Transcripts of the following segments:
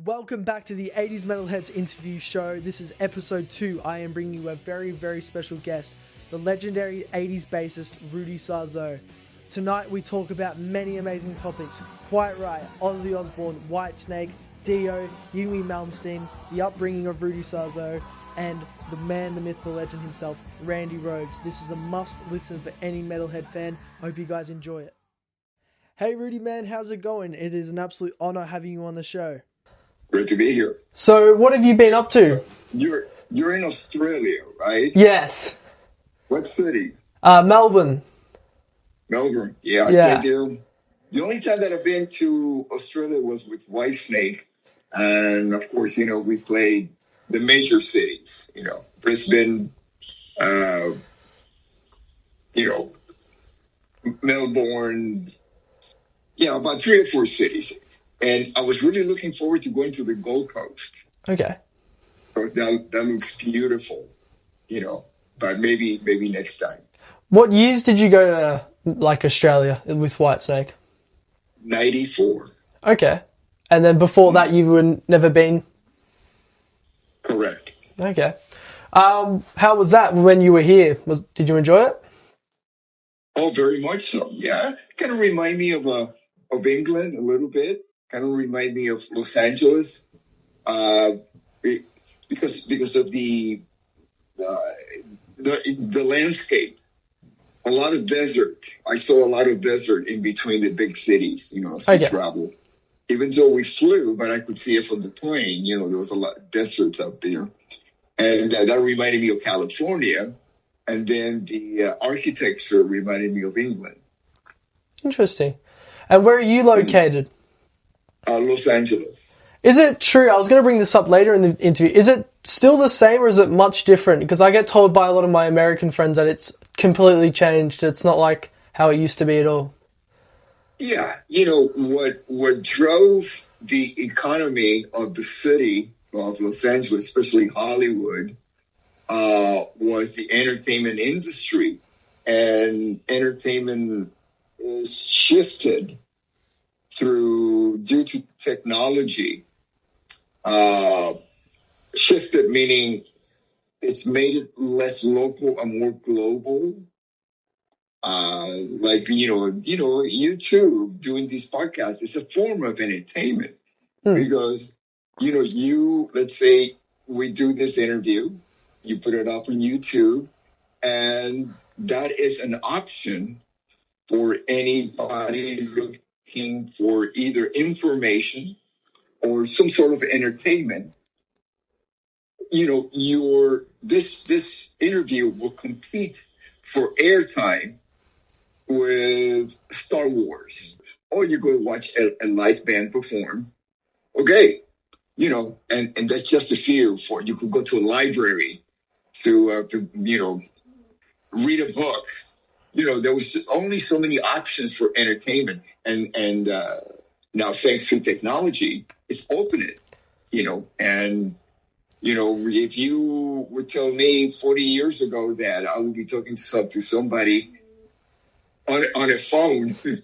Welcome back to the 80s Metal Headz interview show. This is episode 2. I am bringing you a very, very special guest, the legendary 80s bassist Rudy Sarzo. Tonight we talk about many amazing topics: Quiet Riot, Ozzy Osbourne, Whitesnake, Dio, Yngwie Malmsteen, the upbringing of Rudy Sarzo, and the man, the myth, the legend himself, Randy Rhoads. This is a must listen for any metalhead fan. Hope you guys enjoy it. Hey Rudy man, how's it going? It is an absolute honor having you on the show. Great to be here. So, what have you been up to? You're in Australia, right? Yes. What city? Melbourne. Melbourne. Yeah, I played there. The only time that I've been to Australia was with Whitesnake, and of course, we played the major cities. Brisbane. Melbourne. Yeah, about 3 or 4 cities. And I was really looking forward to going to the Gold Coast. Okay. Because that looks beautiful, but maybe next time. What years did you go to, Australia with Whitesnake? 94. Okay. And then before that, you were never been? Correct. Okay. How was that when you were here? Did you enjoy it? Oh, very much so, yeah. Kind of remind me of England a little bit. Kind of remind me of Los Angeles, because of the landscape. A lot of desert. I saw a lot of desert in between the big cities. As we traveled. Even though we flew, but I could see it from the plane. There was a lot of deserts out there, and that reminded me of California. And then the architecture reminded me of England. Interesting. And where are you located? Los Angeles. Is it true? I was going to bring this up later in the interview. Is it still the same or is it much different? Because I get told by a lot of my American friends that it's completely changed. It's not like how it used to be at all. Yeah. What drove the economy of the city of Los Angeles, especially Hollywood, was the entertainment industry. And entertainment is shifted due to technology. Shifted meaning it's made it less local and more global. YouTube doing these podcasts is a form of entertainment because let's say we do this interview, you put it up on YouTube, and that is an option for anybody looking for either information or some sort of entertainment. This interview will compete for airtime with Star Wars, or you go watch a live band perform. Okay, and that's just a few for you could go to a library to read a book. There was only so many options for entertainment, and now thanks to technology, it's open it. If you would tell me 40 years ago that I would be talking to somebody on a phone in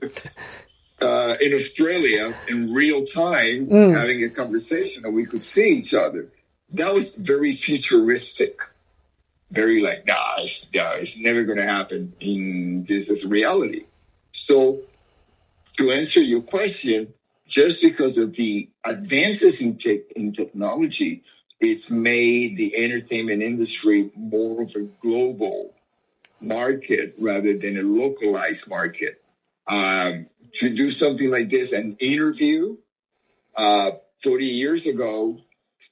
Australia in real time, having a conversation, and we could see each other, that was very futuristic. Very it's never going to happen in this as reality. So to answer your question, just because of the advances in technology, it's made the entertainment industry more of a global market rather than a localized market. To do something like this, an interview, 40 years ago,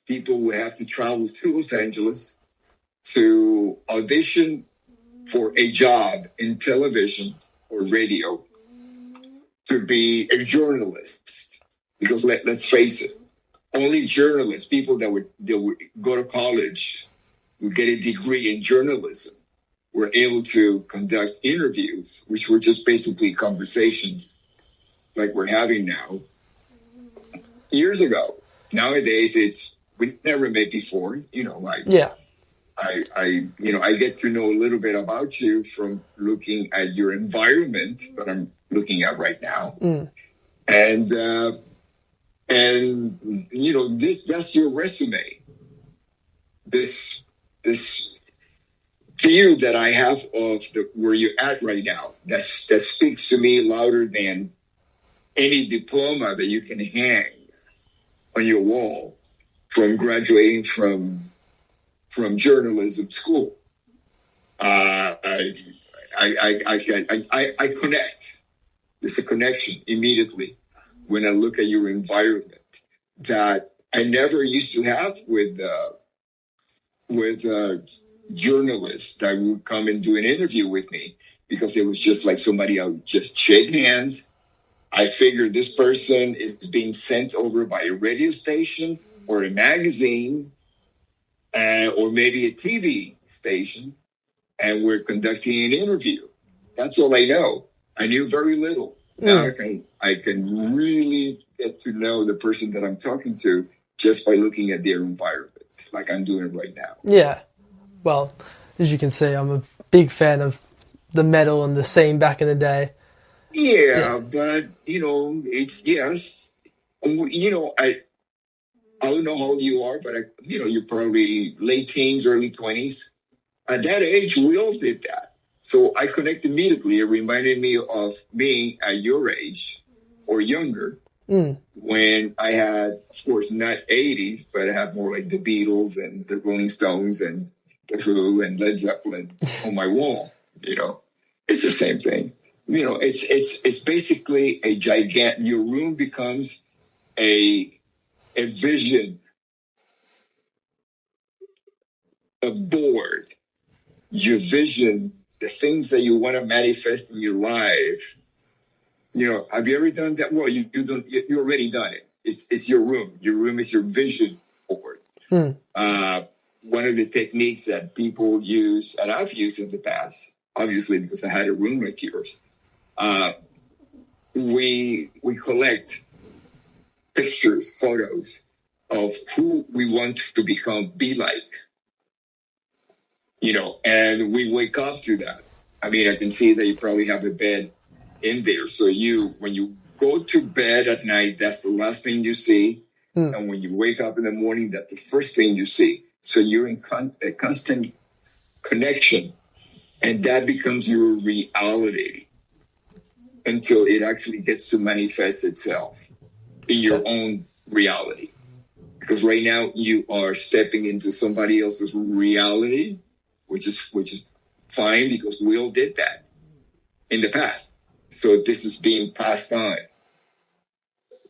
people would have to travel to Los Angeles to audition for a job in television or radio to be a journalist. Because let's face it, only journalists, people that would go to college, would get a degree in journalism, were able to conduct interviews, which were just basically conversations like we're having now. Years ago. Nowadays, we never met before, I get to know a little bit about you from looking at your environment that I'm looking at right now. And And, that's your resume. This view that I have of where you're at right now, that speaks to me louder than any diploma that you can hang on your wall from graduating from journalism school. I connect. There's a connection immediately when I look at your environment that I never used to have with journalists that would come and do an interview with me, because it was just like somebody I would just shake hands. I figured this person is being sent over by a radio station or a magazine or maybe a TV station, and we're conducting an interview. That's all I know. I knew very little. Now I can really get to know the person that I'm talking to just by looking at their environment, like I'm doing right now. Yeah. Well, as you can see, I'm a big fan of the metal and the scene back in the day. Yeah. But, it's, yes. I don't know how old you are, but, you're probably late teens, early 20s. At that age, we all did that. So I connect immediately. It reminded me of being at your age or younger when I had, of course, not 80s, but I had more like the Beatles and the Rolling Stones and the Who and Led Zeppelin on my wall. It's the same thing. It's basically a gigantic. Your room becomes a vision, a board. Your vision, the things that you want to manifest in your life. Have you ever done that? Well, you already done it. It's your room. Your room is your vision board. One of the techniques that people use, and I've used in the past, obviously because I had a room like yours, we collect pictures, photos of who we want to be like. And we wake up to that. I mean, I can see that you probably have a bed in there. So when you go to bed at night, that's the last thing you see. And when you wake up in the morning, that's the first thing you see. So you're in a constant connection, and that becomes your reality until it actually gets to manifest itself in your own reality. Because right now you are stepping into somebody else's reality, which is fine, because we all did that in the past. So this is being passed on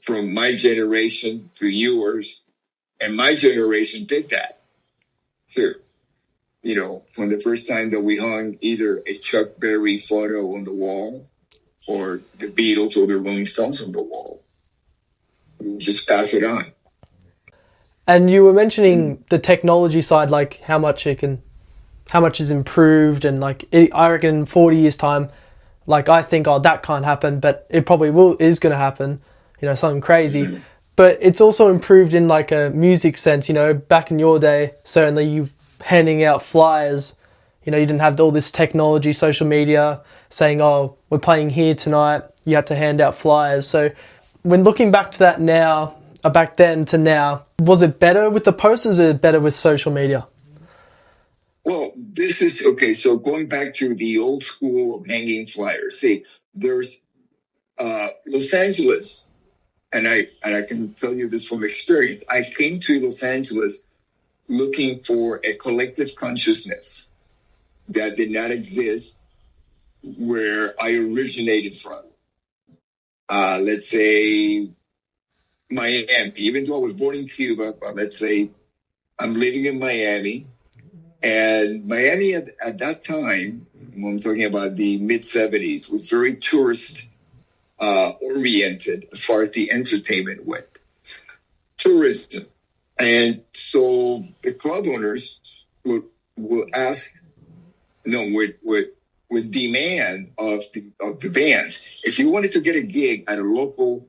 from my generation to yours, and my generation did that too. From the first time that we hung either a Chuck Berry photo on the wall or the Beatles or the Rolling Stones on the wall, we just pass it on. And you were mentioning the technology side, like how much is improved, and I reckon in 40 years time, I think, that can't happen, but it probably is going to happen, something crazy. But it's also improved in a music sense. Back in your day, certainly you handing out flyers, you didn't have all this technology, social media saying, oh, we're playing here tonight. You had to hand out flyers. So when looking back to that now, back then to now, was it better with the posters or better with social media? Well, this is okay. So going back to the old school of hanging flyers, see, there's Los Angeles, and I can tell you this from experience. I came to Los Angeles looking for a collective consciousness that did not exist where I originated from. Let's say Miami, even though I was born in Cuba, but let's say I'm living in Miami. And Miami at that time, when I'm talking about the mid-'70s, was very tourist oriented as far as the entertainment went. Tourism. And so the club owners would ask, would demand of the bands, if you wanted to get a gig at a local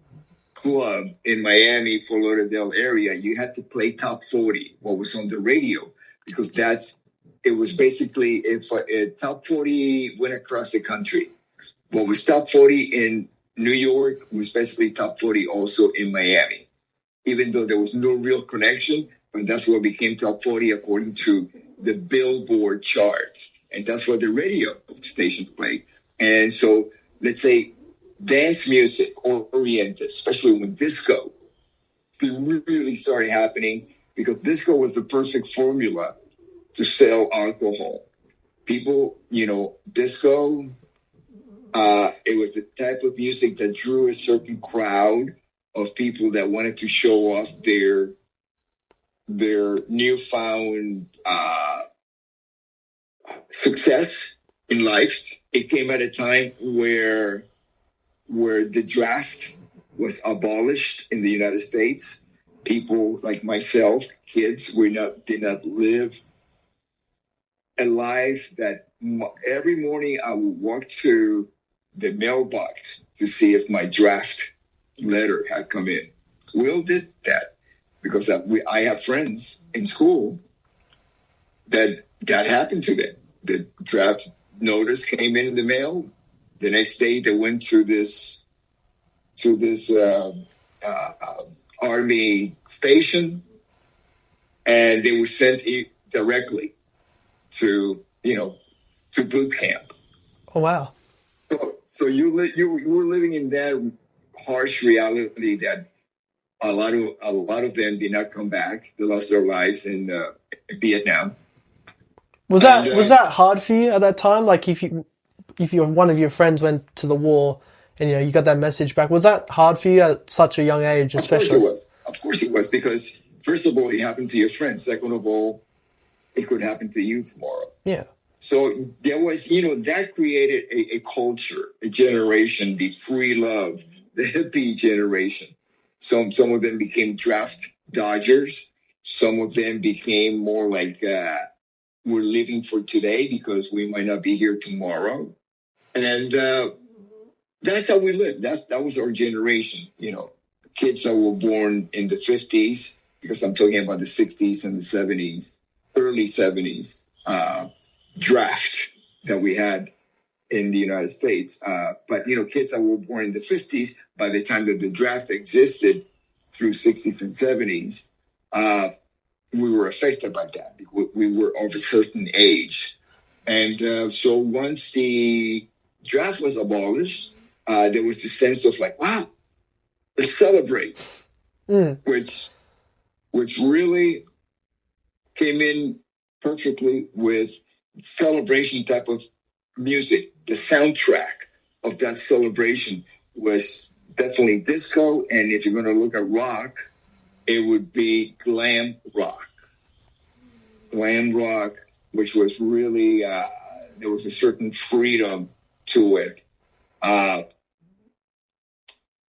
club in Miami, Fort Lauderdale area, you had to play top 40, what was on the radio, because it was basically if a top 40 went across the country. What was top 40 in New York was basically top 40 also in Miami. even though there was no real connection. But that's what became top 40 according to the Billboard charts. And that's what the radio stations played. And so, let's say, dance music oriented, especially when disco really started happening, because disco was the perfect formula to sell alcohol. People, disco, it was the type of music that drew a certain crowd of people that wanted to show off their newfound success in life. It came at a time where the draft was abolished in the United States. People like myself, kids, did not live a life that every morning I would walk to the mailbox to see if my draft letter had come in. Will did that because I have friends in school that happened to them. The draft notice came in the mail. The next day they went to this Army station, and they were sent directly to boot camp. Oh wow! So you were living in that harsh reality that a lot of them did not come back. They lost their lives in Vietnam. Was that hard for you at that time? Like if one of your friends went to the war and you got that message back, was that hard for you at such a young age? Especially, Of course it was, because first of all, it happened to your friend. Second of all, it could happen to you tomorrow. Yeah. So there was, that created a culture, a generation, the free love, the hippie generation. Some of them became draft dodgers. Some of them became more like we're living for today because we might not be here tomorrow. And that's how we lived. That was our generation. Kids that were born in the 50s, because I'm talking about the 60s and the 70s, early 70s, draft that we had in the United States. But kids that were born in the 50s, by the time that the draft existed through 60s and 70s, we were affected by that. We were of a certain age. And so once the draft was abolished, there was this sense of like, wow, let's celebrate, which really came in perfectly with celebration type of music. The soundtrack of that celebration was definitely disco. And if you're going to look at rock, it would be glam rock. Glam rock, which was really, there was a certain freedom to it.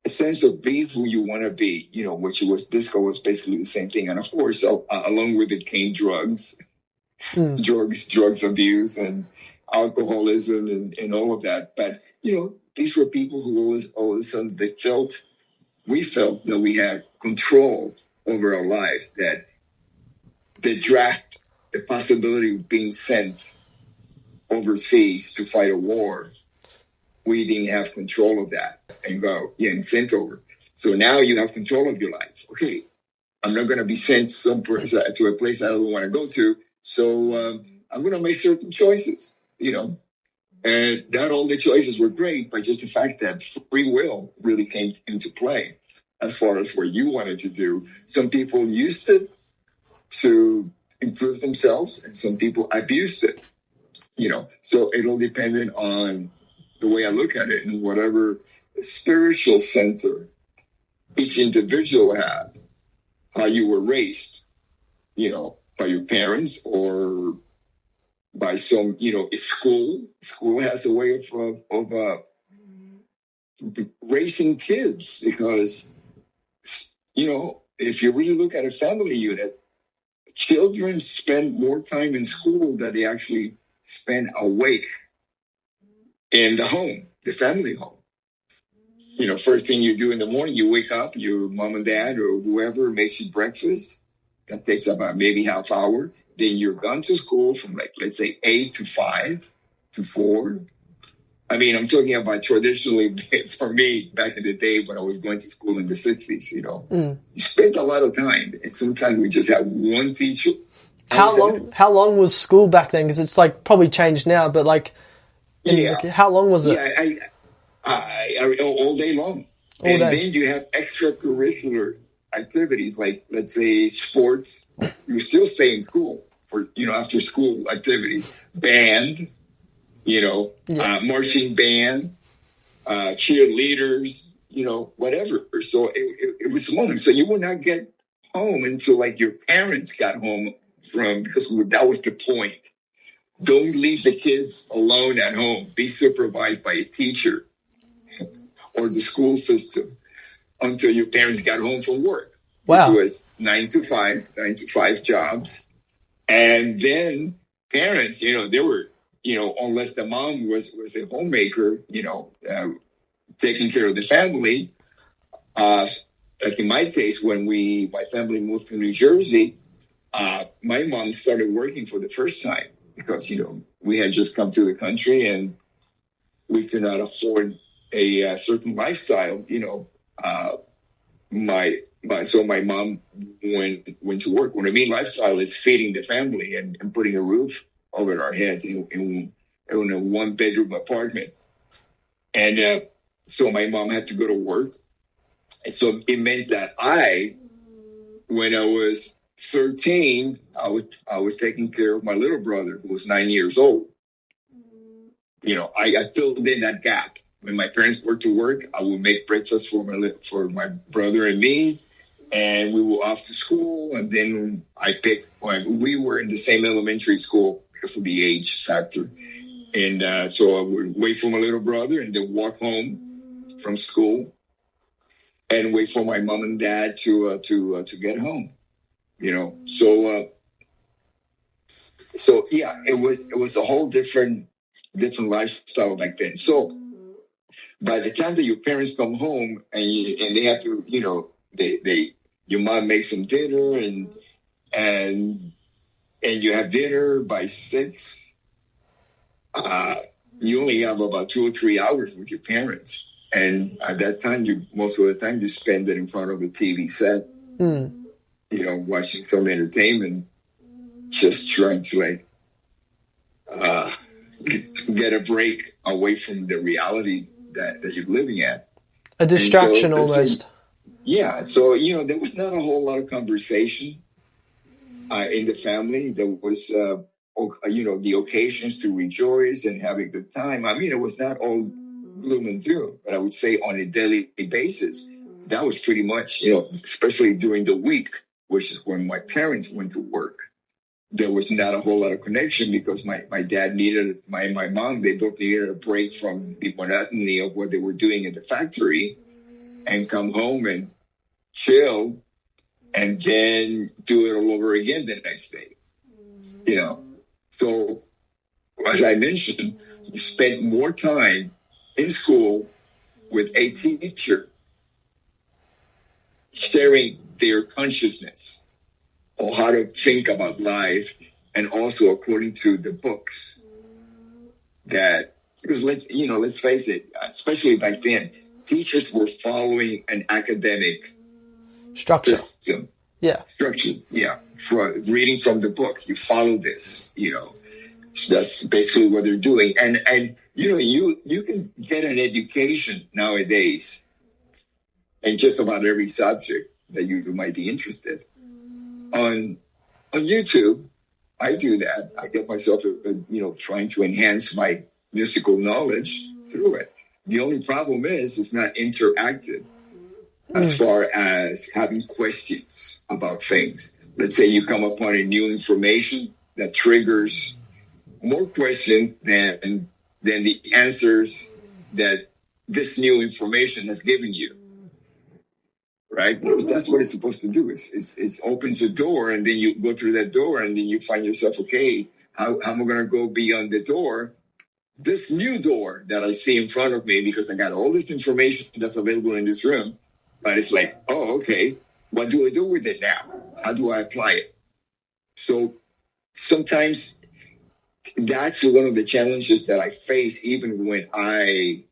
A sense of be who you want to be, which was disco was basically the same thing. And of course, along with it came drugs, drugs abuse and alcoholism and all of that. But, these were people who all of a sudden we felt that we had control over our lives, that the draft, the possibility of being sent overseas to fight a war, we didn't have control of that and sent over. So now you have control of your life. Okay, I'm not going to be sent to a place I don't want to go to. So I'm going to make certain choices, and not all the choices were great, but just the fact that free will really came into play as far as what you wanted to do. Some people used it to improve themselves, and some people abused it, So it all depended on the way I look at it and whatever spiritual center each individual had, how you were raised, by your parents or by some, school. School has a way of raising kids because, if you really look at a family unit, children spend more time in school than they actually spend awake in the home, the family home. First thing you do in the morning, you wake up, your mom and dad or whoever makes you breakfast. That takes about maybe half hour. Then you're gone to school from let's say 8 to 5 to 4. I mean, I'm talking about traditionally for me back in the day when I was going to school in the 60s, you know. You spent a lot of time, and sometimes we just had one teacher. How long was school back then? Because it's like probably changed now, but like, how long was it? Yeah, I all day long. All day. Then you have extracurricular activities like, let's say, sports. You still stay in school for, you know, after school activities. Band, you know, marching band, cheerleaders, you know, whatever. So it was long. So you would not get home until like your parents got home because that was the point. Don't leave the kids alone at home. Be supervised by a teacher or the school system until your parents got home from work, which was 9 to 5 jobs. And then parents, you know, they were, you know, unless the mom was a homemaker, you know, taking care of the family. Like in my case, when my family moved to New Jersey, my mom started working for the first time because, you know, we had just come to the country and we could not afford a certain lifestyle, you know. So my mom went to work. When I mean lifestyle, is feeding the family and putting a roof over our heads in a 1-bedroom apartment. And so my mom had to go to work. And so it meant that when I was 13, I was taking care of my little brother who was 9 years old. You know, I filled in that gap. When my parents were to work, I would make breakfast for my brother and me, and we were off to school. And then we were in the same elementary school because of the age factor. And so I would wait for my little brother and then walk home from school and wait for my mom and dad to get home. You know, so yeah, it was a whole different lifestyle back then. So by the time that your parents come home and they have to, you know, your mom makes some dinner and you have dinner by 6, you only have about 2 or 3 hours with your parents. And at that time, most of the time you spend it in front of a TV set, you know, watching some entertainment, just trying to like get a break away from the reality that you're living at. A distraction almost. Yeah. So, you know, there was not a whole lot of conversation in the family. There was, you know, the occasions to rejoice and have a good time. I mean, it was not all gloom and doom, but I would say on a daily basis, that was pretty much, you know, especially during the week, which is when my parents went to work. There was not a whole lot of connection because my dad needed, my mom, they both needed a break from the monotony of what they were doing in the factory and come home and chill and then do it all over again the next day. You know, so as I mentioned, you spent more time in school with a teacher sharing their consciousness or how to think about life, and also according to the books because let's face it, especially back then, teachers were following an academic structure. System. Structure. For reading from the book, you follow this, you know. So that's basically what they're doing. And you know, you can get an education nowadays in just about every subject that you might be interested on YouTube. I do that. I get myself, you know, trying to enhance my musical knowledge through it. The only problem is it's not interactive as far as having questions about things. Let's say you come upon a new information that triggers more questions than the answers that this new information has given you. Right? Because that's what it's supposed to do. It opens the door, and then you go through that door, and then you find yourself, okay, how am I going to go beyond the door? This new door that I see in front of me, because I got all this information that's available in this room, but it's like, oh, okay, what do I do with it now? How do I apply it? So sometimes that's one of the challenges that I face even when I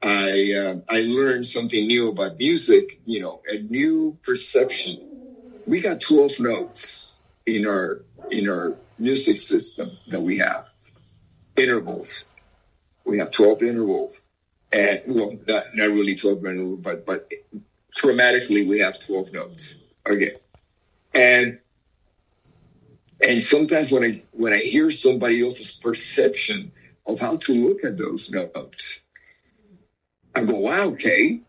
learned something new about music, a new perception. We got 12 notes in our music system that we have. Intervals. We have 12 intervals. And well, not really 12 intervals, but chromatically we have 12 notes. Okay. And sometimes when I hear somebody else's perception of how to look at those notes, I go, wow, okay,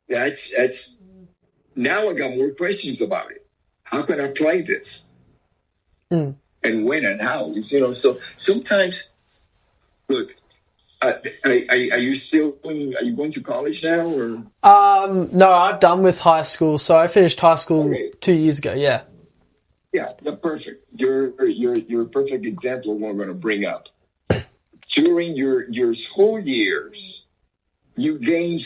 that's now I got more questions about it. How can I play this? And when and how? So sometimes, look, are you going to college now or? No, I'm done with high school. So I finished high school 2 years ago. Yeah. Yeah, perfect. You're a perfect example of what I'm going to bring up. During your school years, you gain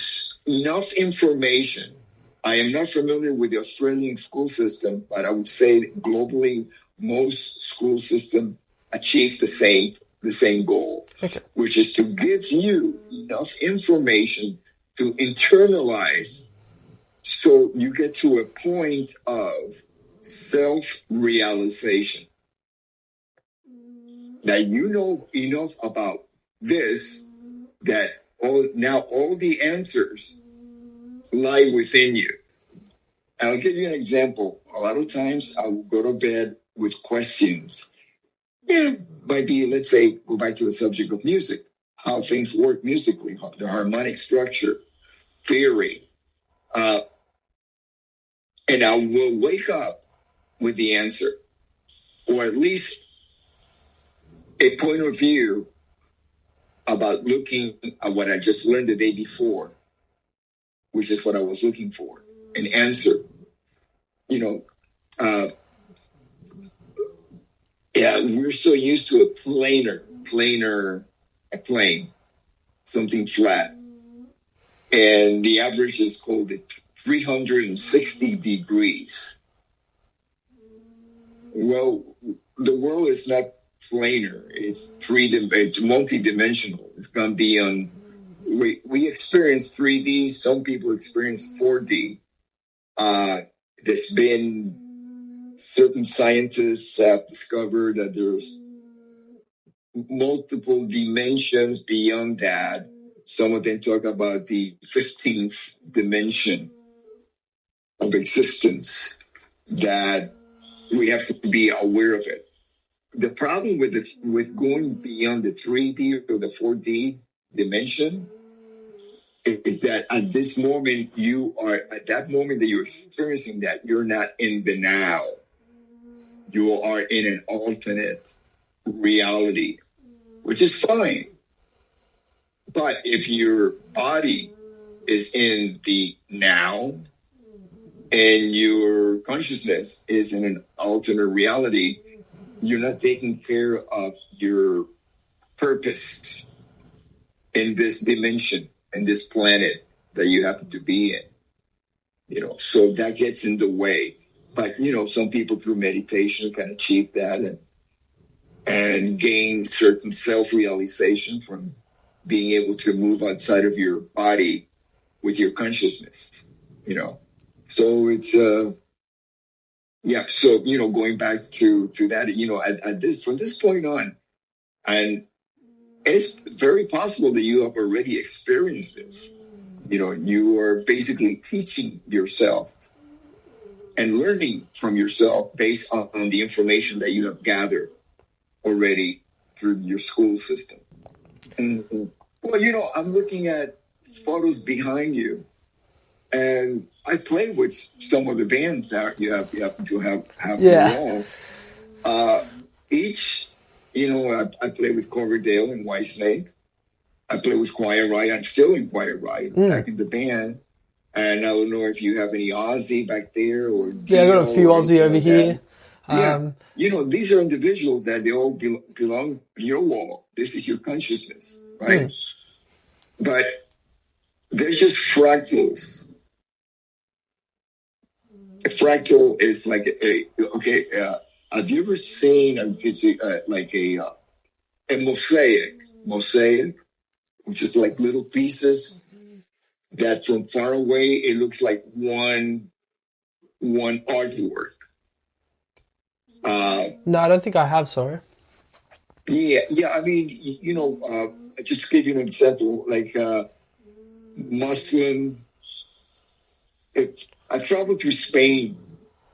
enough information. I am not familiar with the Australian school system, but I would say globally, most school systems achieve the same goal, which is to give you enough information to internalize so you get to a point of self-realization. That you know enough about this that all the answers lie within you. I'll give you an example. A lot of times I will go to bed with questions. Might be, let's say, go back to the subject of music, how things work musically, the harmonic structure, theory. And I will wake up with the answer, or at least a point of view about looking at what I just learned the day before, which is what I was looking for, an answer. We're so used to a plane, something flat. And the average is called 360 degrees. Well, the world is not planar. It's multidimensional. It's going to be on. We experience 3D. Some people experience 4D. There's been certain scientists have discovered that there's multiple dimensions beyond that. Some of them talk about the 15th dimension of existence, that we have to be aware of it. The problem with going beyond the 3D or the 4D dimension is that at that moment that you're experiencing that, you're not in the now. You are in an alternate reality, which is fine. But if your body is in the now and your consciousness is in an alternate reality, you're not taking care of your purpose in this dimension, in this planet that you happen to be in. So that gets in the way. But, some people through meditation can achieve that and gain certain self-realization from being able to move outside of your body with your consciousness, So it's, So, going back to that, from this point on, and it's very possible that you have already experienced this. You are basically teaching yourself and learning from yourself based on the information that you have gathered already through your school system. And, well, I'm looking at photos behind you, and I play with some of the bands that you happen to have the wall. Each, I play with Coverdale and Whitesnake. I play with Quiet Riot. I'm still in Quiet Riot, back in the band. And I don't know if you have any Ozzy back there or I got a few Ozzy over here. These are individuals that they all belong in your wall. This is your consciousness, right? But they're just fractals. A fractal is like have you ever seen and mosaic, which is like little pieces that from far away it looks like one artwork. No, I don't think I have. Sorry. Yeah. I mean, just to give you an example, like Muslim. I traveled through Spain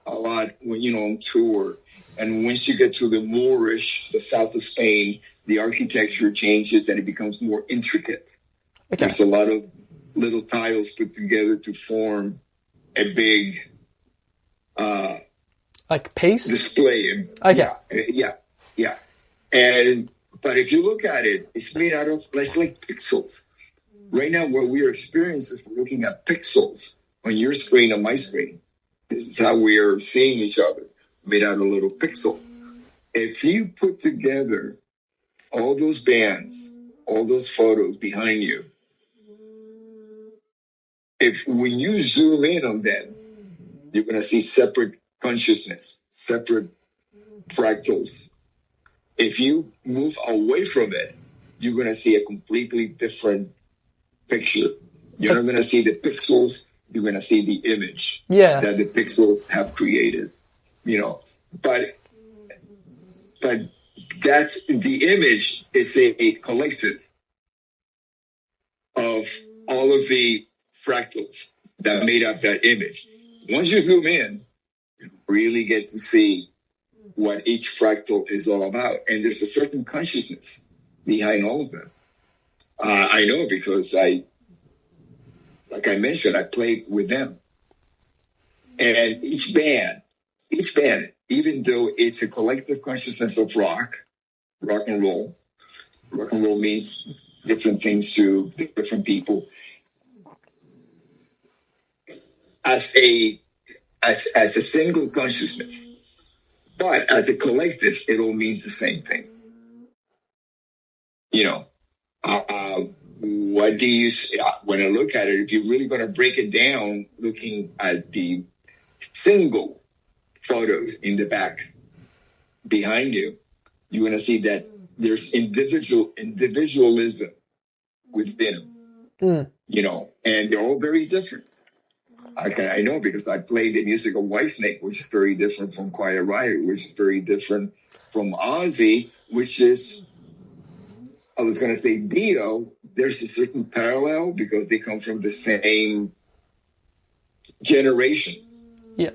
a lot when on tour, and once you get to the Moorish, the south of Spain, the architecture changes and it becomes more intricate. Okay. There's a lot of little tiles put together to form a big like piece display. Okay. Yeah. But if you look at it, it's made out of like pixels. Right now, what we are experiencing is we're looking at pixels on your screen, on my screen. This is how we are seeing each other, made out of little pixels. If you put together all those bands, all those photos behind you, when you zoom in on them, you're going to see separate consciousness, separate fractals. If you move away from it, you're going to see a completely different picture. You're not going to see the pixels. You're going to see the image that the pixels have created. But that's the image is a collective of all of the fractals that made up that image. Once you zoom in, you really get to see what each fractal is all about. And there's a certain consciousness behind all of them. I know because like I mentioned, I played with them. And each band, even though it's a collective consciousness of rock and roll means different things to different people. As a single consciousness, but as a collective, it all means the same thing. What do you see when I look at it? If you're really going to break it down, looking at the single photos in the back behind you, you're going to see that there's individualism within them, and they're all very different. I know because I played the music of Whitesnake, which is very different from Quiet Riot, which is very different from Ozzy, which is, I was going to say Dio. There's a certain parallel because they come from the same generation. Yeah.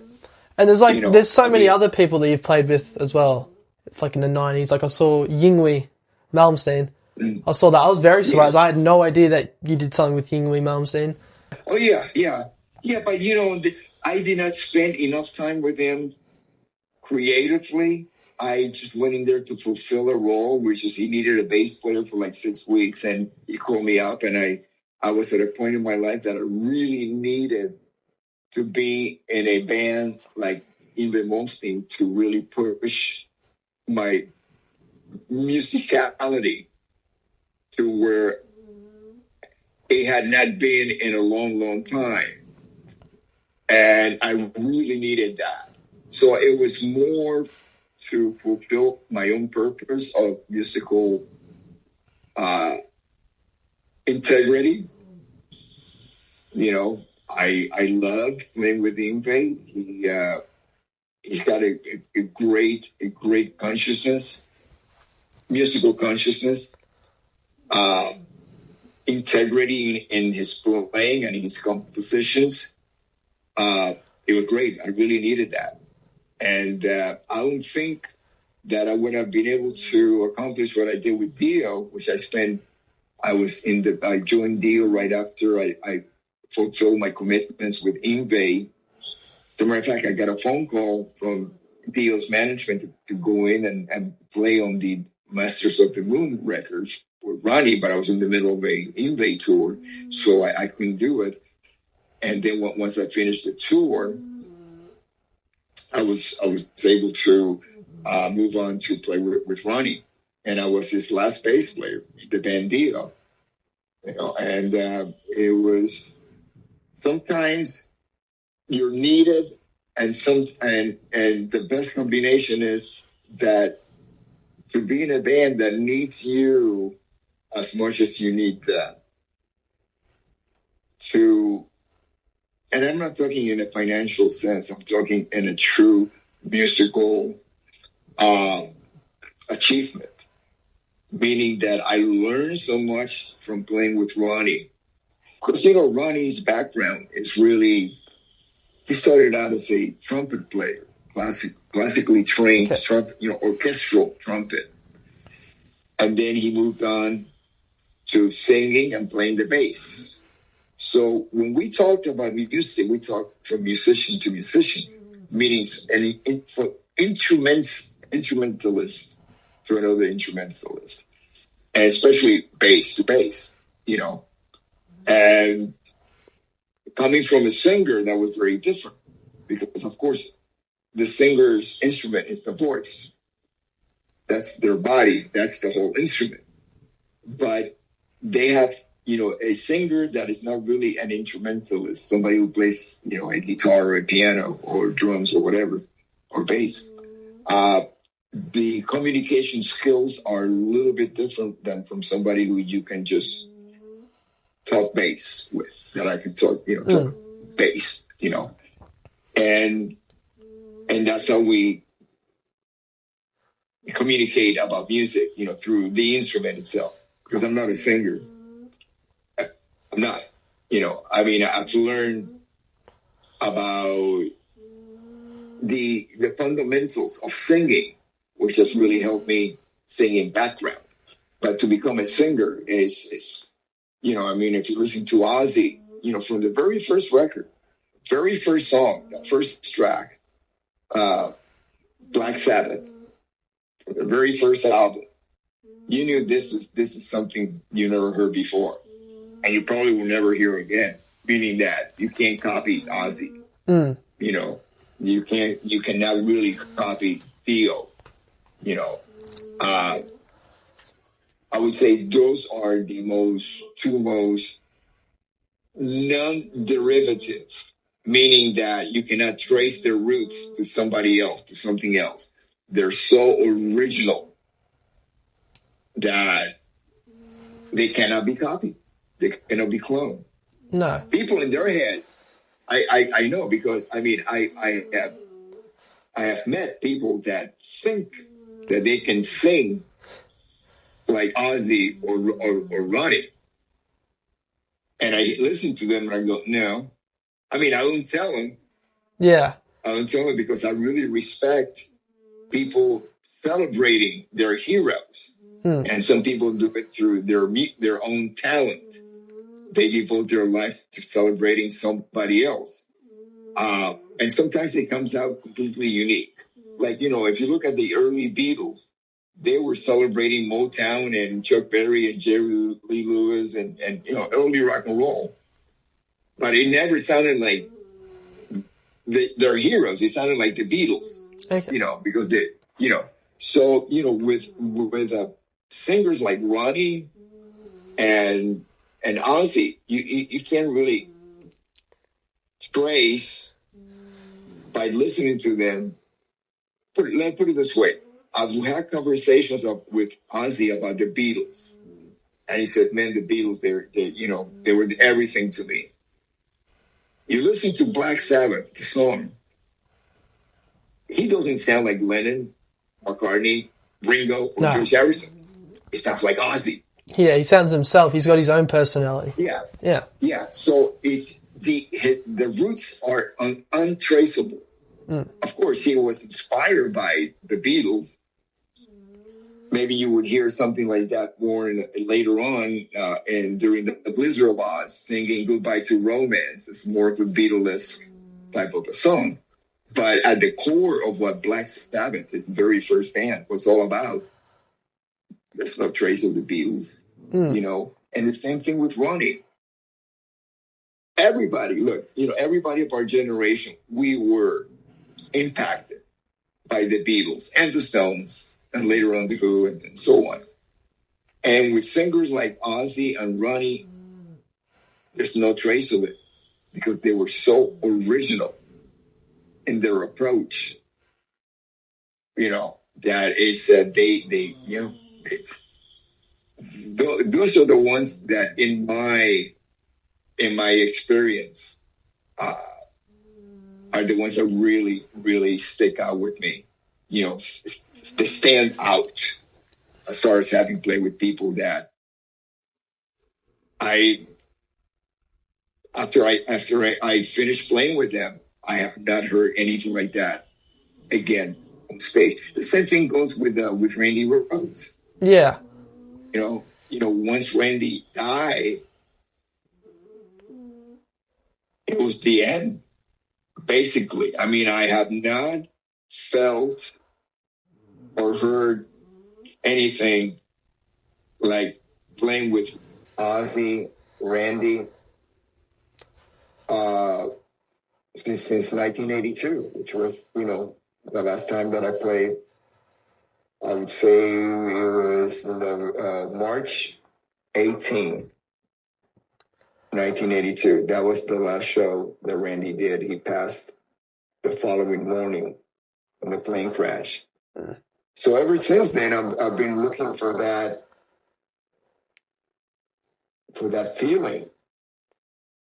And there's so many other people that you've played with as well. It's like in the 90s. Like I saw Yngwie Malmsteen. I saw that. I was very surprised. I had no idea that you did something with Yngwie Malmsteen. Oh, yeah. But, I did not spend enough time with him creatively. I just went in there to fulfill a role, which is he needed a bass player for like 6 weeks. And he called me up, and I was at a point in my life that I really needed to be in a band like Yngwie Malmsteen to really push my musicality to where it had not been in a long, long time. And I really needed that. So it was more to fulfill my own purpose of musical integrity. I loved playing with Yngwie. He's got a great consciousness, musical consciousness, integrity in his playing and in his compositions. It was great. I really needed that. And I don't think that I would have been able to accomplish what I did with Dio, which I joined Dio right after I fulfilled my commitments with Yngwie. As a matter of fact, I got a phone call from Dio's management to go in and play on the Masters of the Moon records with Ronnie, but I was in the middle of a Yngwie tour, so I couldn't do it. And then once I finished the tour, I was able to move on to play with Ronnie, and I was his last bass player in the band Dio. And it was sometimes you're needed, and the best combination is that to be in a band that needs you as much as you need them. And I'm not talking in a financial sense. I'm talking in a true musical achievement. Meaning that I learned so much from playing with Ronnie. Because, Ronnie's background is really, he started out as a trumpet player, classically trained trumpet, orchestral trumpet. And then he moved on to singing and playing the bass. So when we talked about music, we talked from musician to musician, meaning from instrumentalist to another instrumentalist, and especially bass to bass, And coming from a singer, that was very different because, of course, the singer's instrument is the voice. That's their body. That's the whole instrument. But they have, a singer that is not really an instrumentalist, somebody who plays, a guitar or a piano or drums or whatever, or bass. The communication skills are a little bit different than from somebody who you can just talk bass with, that I can talk, talk bass, and that's how we communicate about music, through the instrument itself, because I'm not a singer. I'm not, I've learned about the fundamentals of singing, which has really helped me sing in background. But to become a singer is if you listen to Ozzy, from the very first record, very first song, the first track, Black Sabbath, from the very first album, you knew this is something you never heard before. And you probably will never hear again, meaning that you can't copy Ozzy. You cannot really copy Theo, I would say those are the two most non-derivative, meaning that you cannot trace their roots to somebody else, to something else. They're so original that they cannot be copied. They cannot be cloned. No. People in their head, I know, because I have met people that think that they can sing like Ozzy or Ronnie. And I listen to them and I go, no. I don't tell them. Yeah. I don't tell them because I really respect people celebrating their heroes. And some people do it through their own talent. They devote their life to celebrating somebody else. And sometimes it comes out completely unique. Like, if you look at the early Beatles, they were celebrating Motown and Chuck Berry and Jerry Lee Lewis and early rock and roll. But it never sounded like their heroes. It sounded like the Beatles, Okay. Because they, So, with singers like Ronnie and Ozzy, you can't really trace by listening to them. Let's put it this way. I've had conversations with Ozzy about the Beatles. And he said, man, the Beatles, they were everything to me. You listen to Black Sabbath, the song. He doesn't sound like Lennon, McCartney, Ringo, or George Harrison. It sounds like Ozzy. Yeah, he sounds himself. He's got his own personality. Yeah. So it's the roots are untraceable. Of course, he was inspired by the Beatles. Maybe you would hear something like that more later on, and during the Blizzard of Oz, singing "Goodbye to Romance." It's more of a Beatles type of a song. But at the core of what Black Sabbath, his very first band, was all about, there's no trace of the Beatles, And the same thing with Ronnie. Everybody of our generation, we were impacted by the Beatles and the Stones, and later on the Who, and so on. And with singers like Ozzy and Ronnie, there's no trace of it because they were so original in their approach, that is those are the ones that in my experience are the ones that really, really stick out with me. They stand out as far as having played with people that after I finished playing with them, I have not heard anything like that again on stage. The same thing goes with Randy Rhoads. Yeah. Once Randy died, it was the end, basically. I mean, I have not felt or heard anything like playing with Ozzy, Randy, since 1982, which was, the last time that I played. I would say it was March 18, 1982. That was the last show that Randy did. He passed the following morning in the plane crash. So ever since then, I've been looking for that feeling.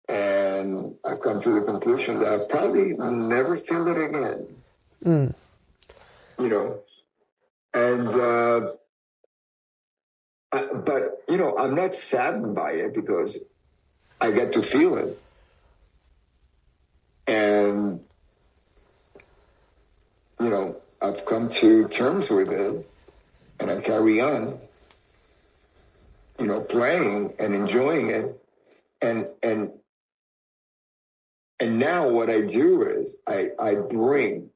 And I've come to the conclusion that I'll probably never feel it again. And, but, I'm not saddened by it because I get to feel it. And, I've come to terms with it and I carry on, playing and enjoying it. And now what I do is I bring,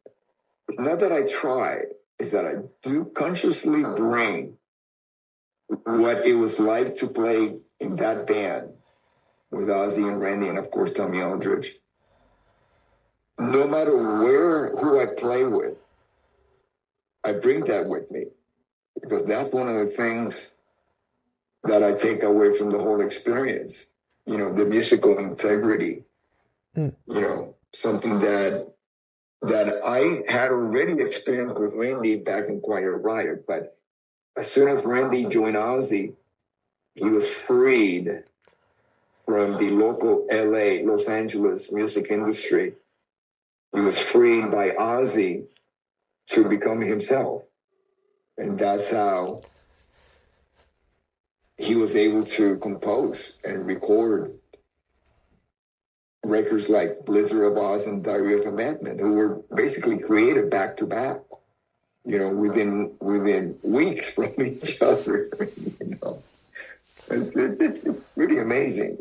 it's not that I try, it's that I do consciously bring what it was like to play in that band with Ozzy and Randy and, of course, Tommy Aldridge. No matter who I play with, I bring that with me because that's one of the things that I take away from the whole experience, the musical integrity, something that I had already experienced with Randy back in Quiet Riot, but as soon as Randy joined Ozzy, he was freed from the local LA, Los Angeles music industry. He was freed by Ozzy to become himself. And that's how he was able to compose and record records like Blizzard of Oz and Diary of a Madman, who were basically created back to back, within weeks from each other. It's really amazing,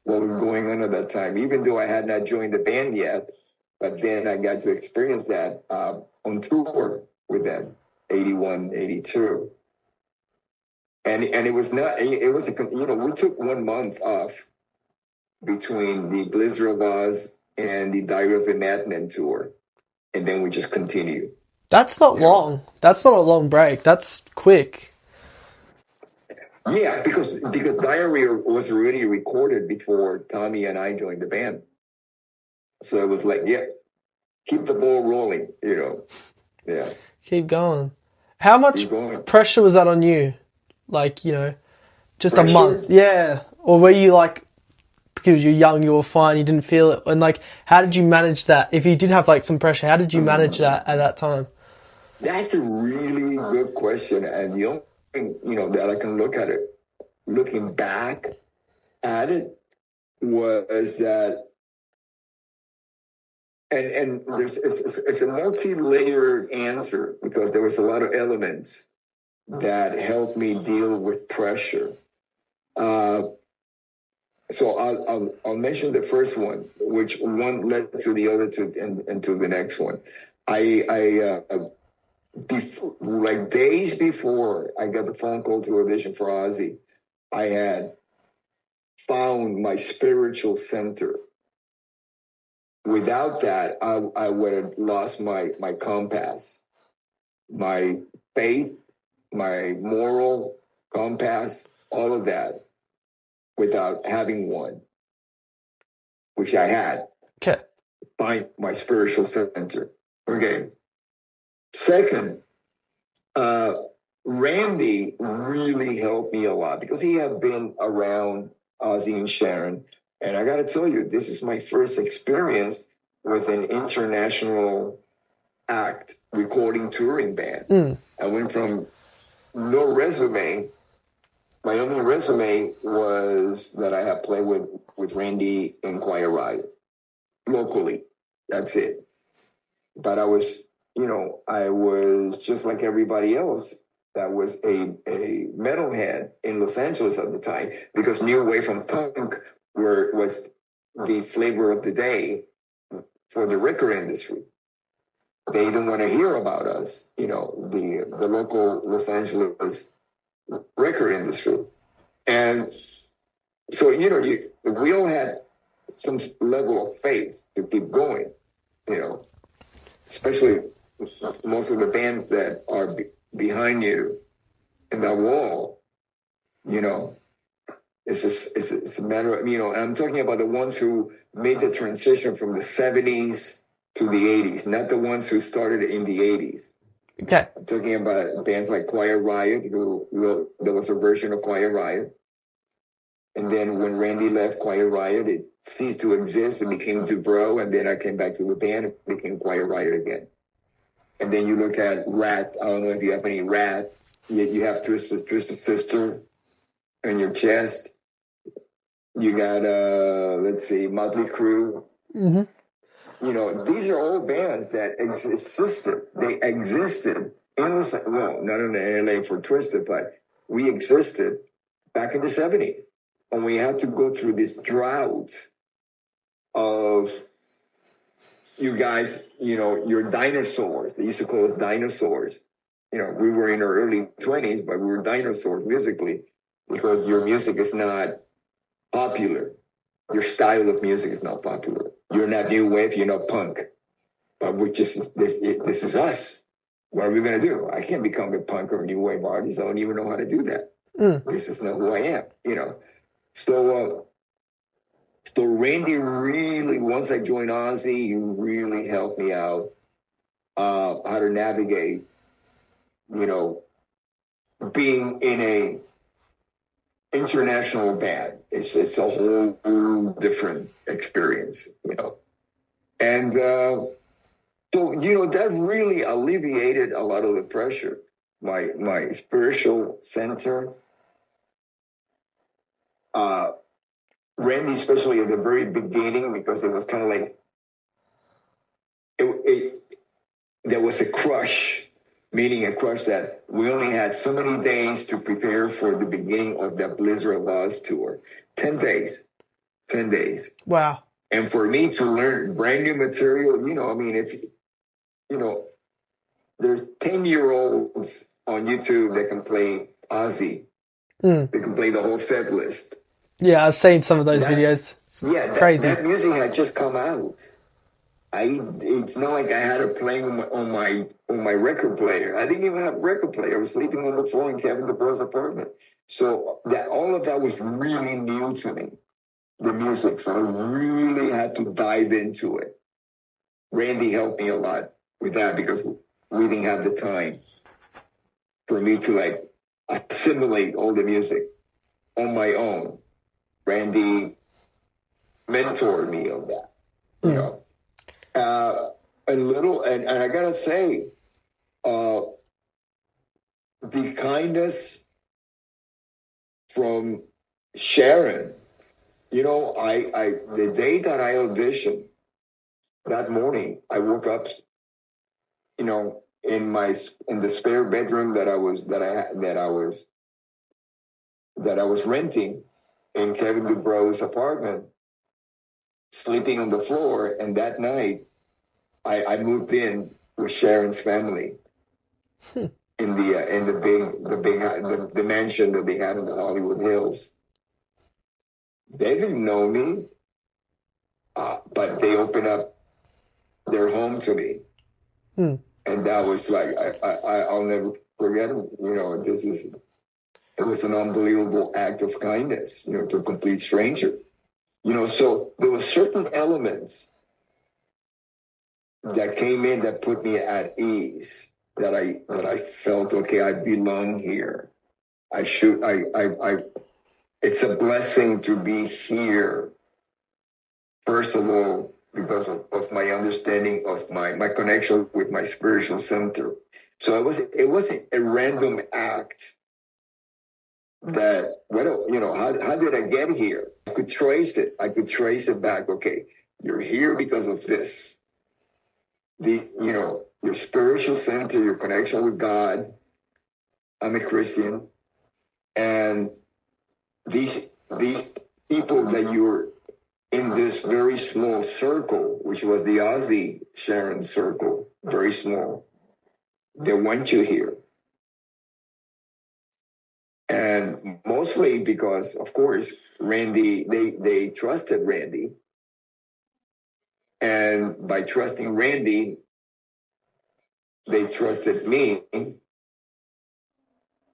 what was going on at that time, even though I had not joined the band yet. But then I got to experience that on tour with them, 81, 82. And it was not, it was, we took 1 month off between the Blizzard of Oz and the Diary of a Madman tour. And then we just continued. That's not long. That's not a long break. That's quick. Yeah, because Diary was already recorded before Tommy and I joined the band. So it was like, keep the ball rolling, Yeah. Keep going. How much pressure was that on you? Like, just pressure? A month. Yeah. Or were you like, because you're young, you were fine, you didn't feel it? And like, how did you manage that? If you did have like some pressure, how did you manage that at that time? That's a really good question. And the only thing, that I can looking back at it was that, and it's a multi-layered answer because there was a lot of elements that helped me deal with pressure. So I'll mention the first one, which one led to the other and to the next one. Like days before I got the phone call to audition for Ozzy, I had found my spiritual center. Without that, I would have lost my compass, my faith, my moral compass, all of that, without having one, which I had. Okay. Find my spiritual center. Okay. Second, Randy really helped me a lot because he had been around Ozzy and Sharon. And I got to tell you, this is my first experience with an international act recording touring band. I went from no resume. My only resume was that I had played with Randy and Quiet Riot locally. That's it. But I was just like everybody else that was a metalhead in Los Angeles at the time, because new wave and punk was the flavor of the day for the record industry. They didn't want to hear about us, the local Los Angeles record industry. And so, we all had some level of faith to keep going, especially most of the bands that are behind you in that wall, it's a matter of, and I'm talking about the ones who made the transition from the 70s to the 80s, not the ones who started in the 80s. Okay. I'm talking about bands like Quiet Riot, there was a version of Quiet Riot. And then when Randy left Quiet Riot, it ceased to exist and became Dubrow. And then I came back to the band and became Quiet Riot again. And then you look at Rat. I don't know if you have any Rat. You have Twisted Sister on your chest. You got, Motley Crue. Mm-hmm. These are all bands that existed. They existed in not in LA for Twisted, but we existed back in the 70s. And we had to go through this drought of you guys, your dinosaurs. They used to call us dinosaurs. We were in our early 20s, but we were dinosaurs musically because your music is not popular. Your style of music is not popular. You're not new wave, you're not punk. But this is us. What are we going to do? I can't become a punk or a new wave artist. I don't even know how to do that. This is not who I am, So Randy really, once I joined Ozzy, he really helped me out how to navigate, being in a international band. It's a whole different experience, And so, that really alleviated a lot of the pressure. My spiritual center, Randy, especially at the very beginning, because it was kind of like there was a crush, meaning a crush that we only had so many days to prepare for the beginning of the Blizzard of Oz tour. 10 days. Wow. And for me to learn brand new material, there's 10-year-olds on YouTube that can play Ozzy. They can play the whole set list. Yeah, I've seen some of those videos. It's crazy. That music had just come out. It's not like I had it playing on my record player. I didn't even have a record player. I was sleeping on the floor in Kevin DeBoer's apartment. So all of that was really new to me, the music. So I really had to dive into it. Randy helped me a lot with that because we didn't have the time for me to assimilate all the music on my own. Randy mentored me on that, and I gotta say, the kindness from Sharon, the day that I auditioned, that morning, I woke up, in the spare bedroom that I was renting in Kevin DeBoer's apartment, sleeping on the floor. And that night, I moved in with Sharon's family in the mansion that they had in the Hollywood Hills. They didn't know me, but they opened up their home to me, and that was like I'll never forget it. It was an unbelievable act of kindness, to a complete stranger. So there were certain elements that came in that put me at ease. that I felt, okay, I belong here. It's a blessing to be here. First of all, because of my understanding of my connection with my spiritual center. So it wasn't a random act that, how did I get here? I could trace it. I could trace it back. Okay, you're here because of this. Your spiritual center, your connection with God. I'm a Christian. And these people that you're in this very small circle, which was the Ozzy Sharon circle, very small, they want you here. And mostly because, of course, Randy, they trusted Randy. And by trusting Randy, they trusted me.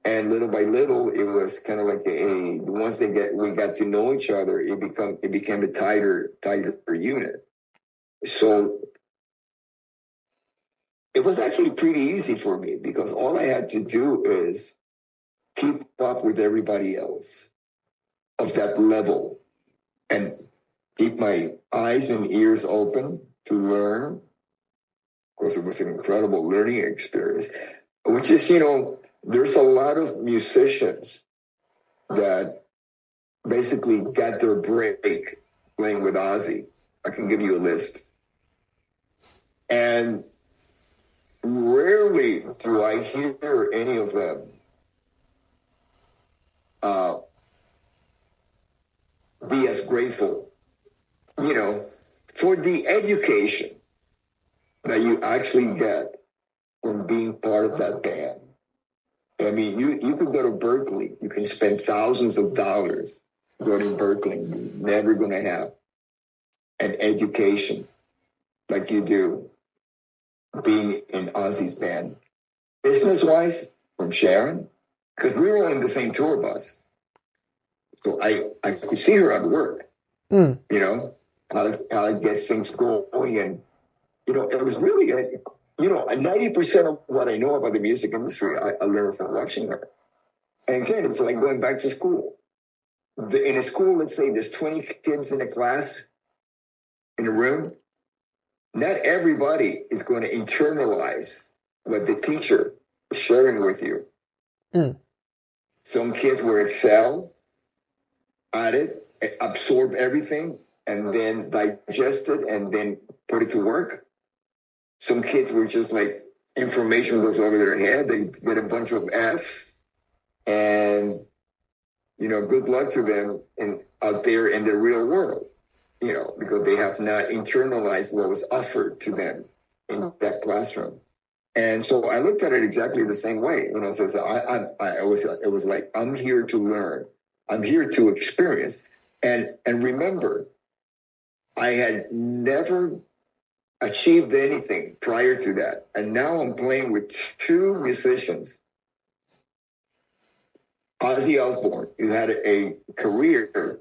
And little by little, it was kind of like once we got to know each other, it became a tighter unit. So it was actually pretty easy for me because all I had to do is keep up with everybody else of that level and keep my eyes and ears open to learn. Of course, it was an incredible learning experience, which is, there's a lot of musicians that basically got their break playing with Ozzy. I can give you a list. And rarely do I hear any of them be as grateful, for the education that you actually get from being part of that band. I mean, you could go to Berkeley. You can spend thousands of dollars going to Berkeley. You're never going to have an education like you do being in Ozzy's band. Business-wise, from Sharon, because we were on the same tour bus. So I could see her at work, how to get things going. And, it was really, 90% of what I know about the music industry, I learned from watching her. And again, it's like going back to school. In a school, let's say there's 20 kids in a class, in a room. Not everybody is going to internalize what the teacher is sharing with you. Some kids will excel at it, absorb everything, and then digest it and then put it to work. Some kids were just like, information goes over their head. They get a bunch of Fs, and, good luck to them out there in the real world, because they have not internalized what was offered to them in that classroom. And so I looked at it exactly the same way. So it was like, I'm here to learn. I'm here to experience. And remember, I had never achieved anything prior to that. And now I'm playing with two musicians. Ozzy Osbourne, who had a career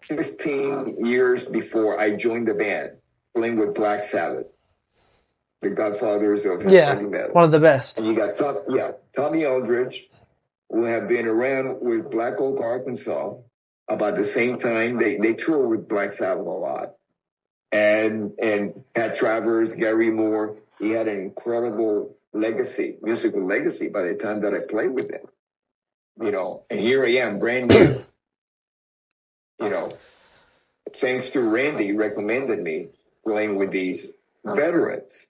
15 years before I joined the band, playing with Black Sabbath, the godfathers of heavy metal. One of the best. And you got Tommy Aldridge, who have been around with Black Oak, Arkansas, about the same time. They tour with Black Sabbath a lot. And Pat Travers, Gary Moore, he had an incredible musical legacy by the time that I played with him. And here I am, brand new. Thanks to Randy recommended me playing with these veterans.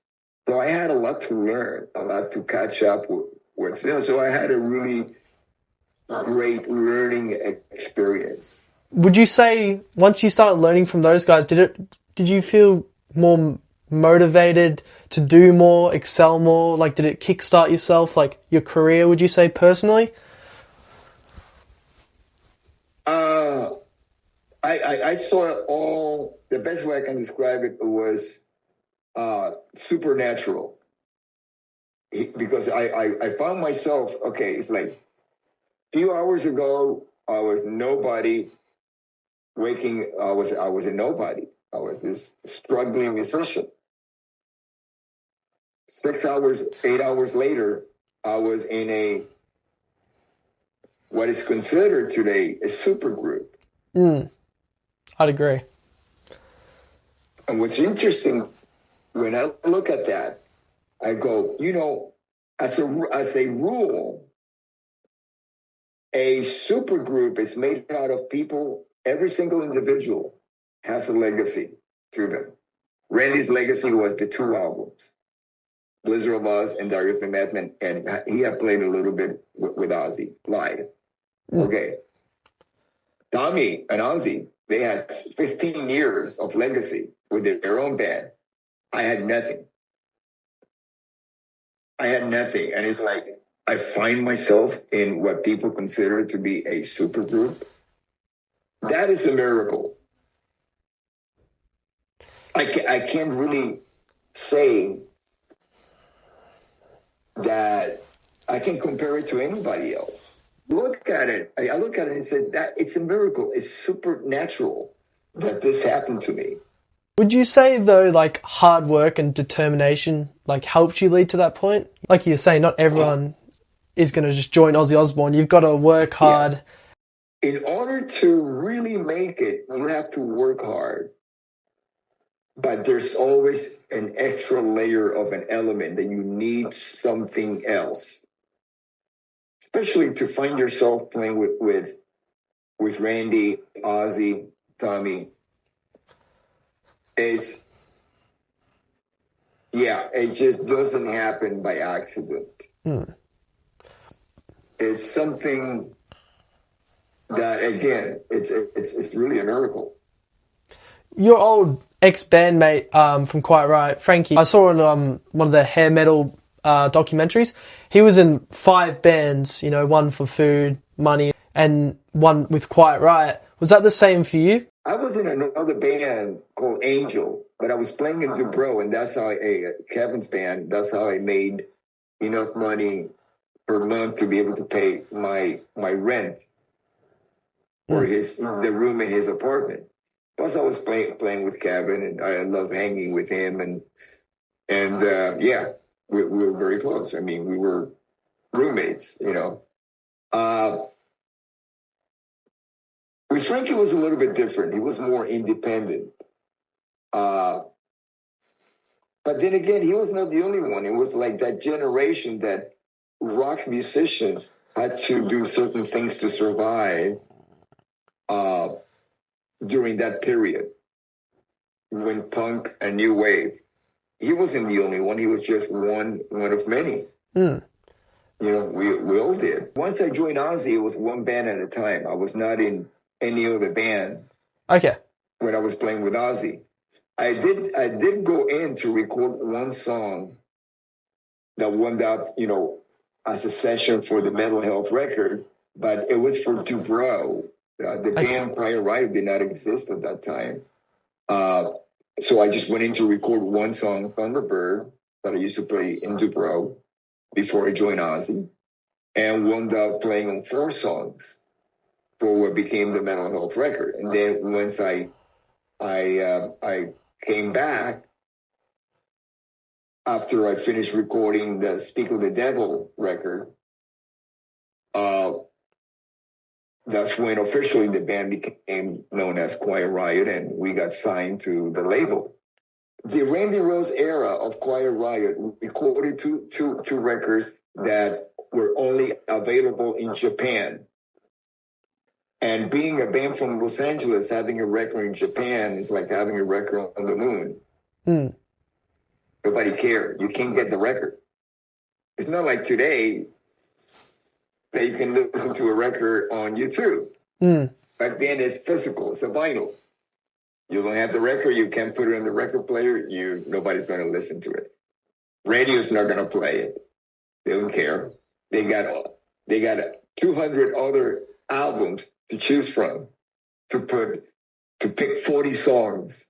So I had a lot to learn, a lot to catch up with. So I had a really great learning experience. Would you say once you started learning from those guys, did you feel more motivated to do more, excel more? Like, did it kickstart yourself, like your career, would you say, personally? I saw it all, the best way I can describe it was supernatural. Because I found myself, okay, it's like a few hours ago, I was nobody. I was a nobody. I was this struggling musician. 6 hours, 8 hours later, I was in what is considered today a super group. I'd agree. And what's interesting, when I look at that, I go, as a rule, a super group is made out of people. Every single individual has a legacy to them. Randy's legacy was the 2 albums, Blizzard of Oz and Diary of a Madman, and he had played a little bit with Ozzy live. Okay. Tommy and Ozzy, they had 15 years of legacy with their own band. I had nothing. And it's like, I find myself in what people consider to be a super group. That is a miracle. I can't really say that I can compare it to anybody else. Look at it. I look at it and say that it's a miracle. It's supernatural that this happened to me. Would you say, though, like, hard work and determination, like, helped you lead to that point? Like you're saying, not everyone is going to just join Ozzy Osbourne. You've got to work hard. Yeah. In order to really make it, you have to work hard. But there's always an extra layer of an element that you need something else. Especially to find yourself playing with Randy, Ozzy, Tommy. It just doesn't happen by accident. It's something that, again, it's really a miracle. Your old ex-bandmate from Quiet Riot, Frankie, I saw in one of the hair metal documentaries, he was in 5 bands, one for food, money, and one with Quiet Riot. Was that the same for you? I was in another band called Angel, but I was playing in Dubrow, and that's how Kevin's band, that's how I made enough money per month to be able to pay my rent for the room in his apartment. Plus, I was playing with Kevin, and I loved hanging with him, and we were very close. I mean, we were roommates, With Frankie, was a little bit different. He was more independent. But then again, he was not the only one. It was like that generation that rock musicians had to do certain things to survive during that period when punk and new wave. He wasn't the only one. He was just one of many. We all did. Once I joined Ozzy, it was one band at a time. I was not in any other band. Okay. When I was playing with Ozzy, I did go in to record one song that wound up, as a session for the Metal Health record, but it was for Dubrow. The band Quiet Riot did not exist at that time. So I just went in to record one song, Thunderbird, that I used to play in Dubrow before I joined Ozzy, and wound up playing on 4 songs for what became the Mental Health record. And then once I came back after I finished recording the Speak of the Devil record, that's when officially the band became known as Quiet Riot, and we got signed to the label. The Randy Rhoads era of Quiet Riot recorded two records that were only available in Japan. And being a band from Los Angeles, having a record in Japan is like having a record on the moon. Nobody cared. You can't get the record. It's not like today that you can listen to a record on YouTube. Back then, it's physical. It's a vinyl. You don't have the record. You can't put it in the record player. Nobody's going to listen to it. Radio's not going to play it. They don't care. They got 200 other albums to choose from to pick 40 songs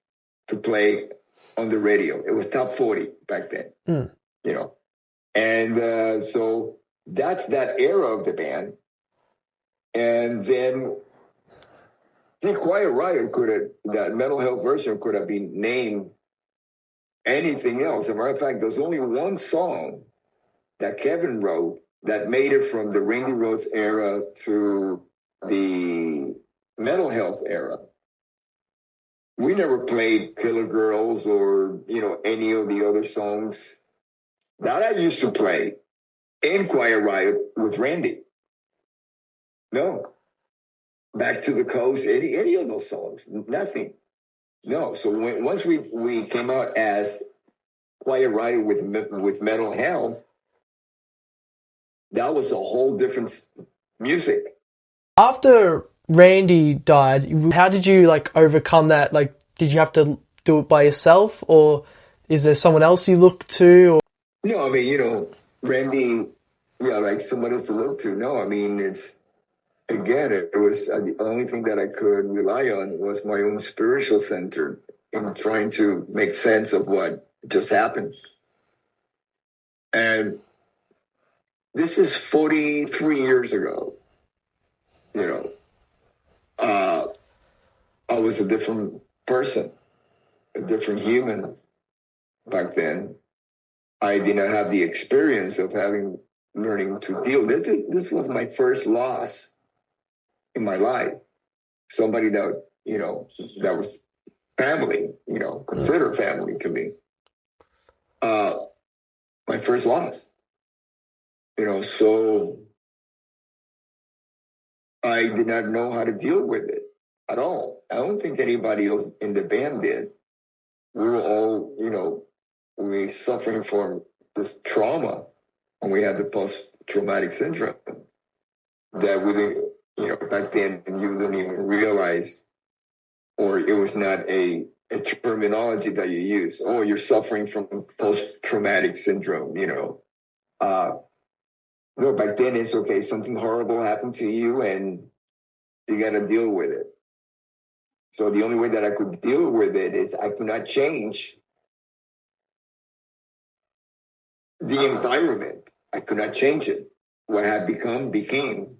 to play on the radio. It was top 40 back then, And so that's that era of the band. And then the Quiet Riot that Mental Health version could have been named anything else. As a matter of fact, there's only one song that Kevin wrote that made it from the Randy Rhoads era to the Metal Health era. We never played Killer Girls or, any of the other songs that I used to play in Quiet Riot with Randy. No. Back to the Coast, any of those songs, nothing. No. So once we came out as Quiet Riot with Metal Health, that was a whole different music. After Randy died, how did you overcome that? Did you have to do it by yourself, or is there someone else you look to? Or? No, I mean, Randy, someone else to look to. No, I mean, it was the only thing that I could rely on was my own spiritual center in trying to make sense of what just happened. And this is 43 years ago. I was a different person, a different human back then. I did not have the experience of learning to deal. This was my first loss in my life. Somebody that, that was family, considered family to me. My first loss, so I did not know how to deal with it at all. I don't think anybody else in the band did. We were all, we were suffering from this trauma, and we had the post-traumatic syndrome that we didn't, back then you didn't even realize, or it was not a terminology that you use. Oh, you're suffering from post-traumatic syndrome, No, back then it's okay. Something horrible happened to you and you got to deal with it. So the only way that I could deal with it is I could not change the environment. I could not change it. What had became.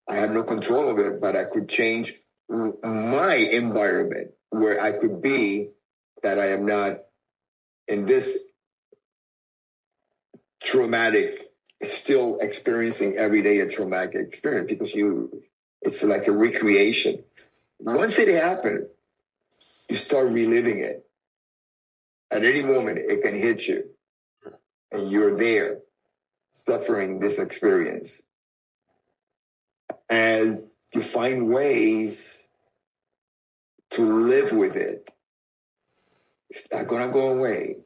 I had no control of it, but I could change my environment where I could be that I am not in this traumatic, still experiencing every day a traumatic experience because it's like a recreation. Once it happened, you start reliving it. At any moment, it can hit you. And you're there, suffering this experience. And you find ways to live with it. It's not going to go away.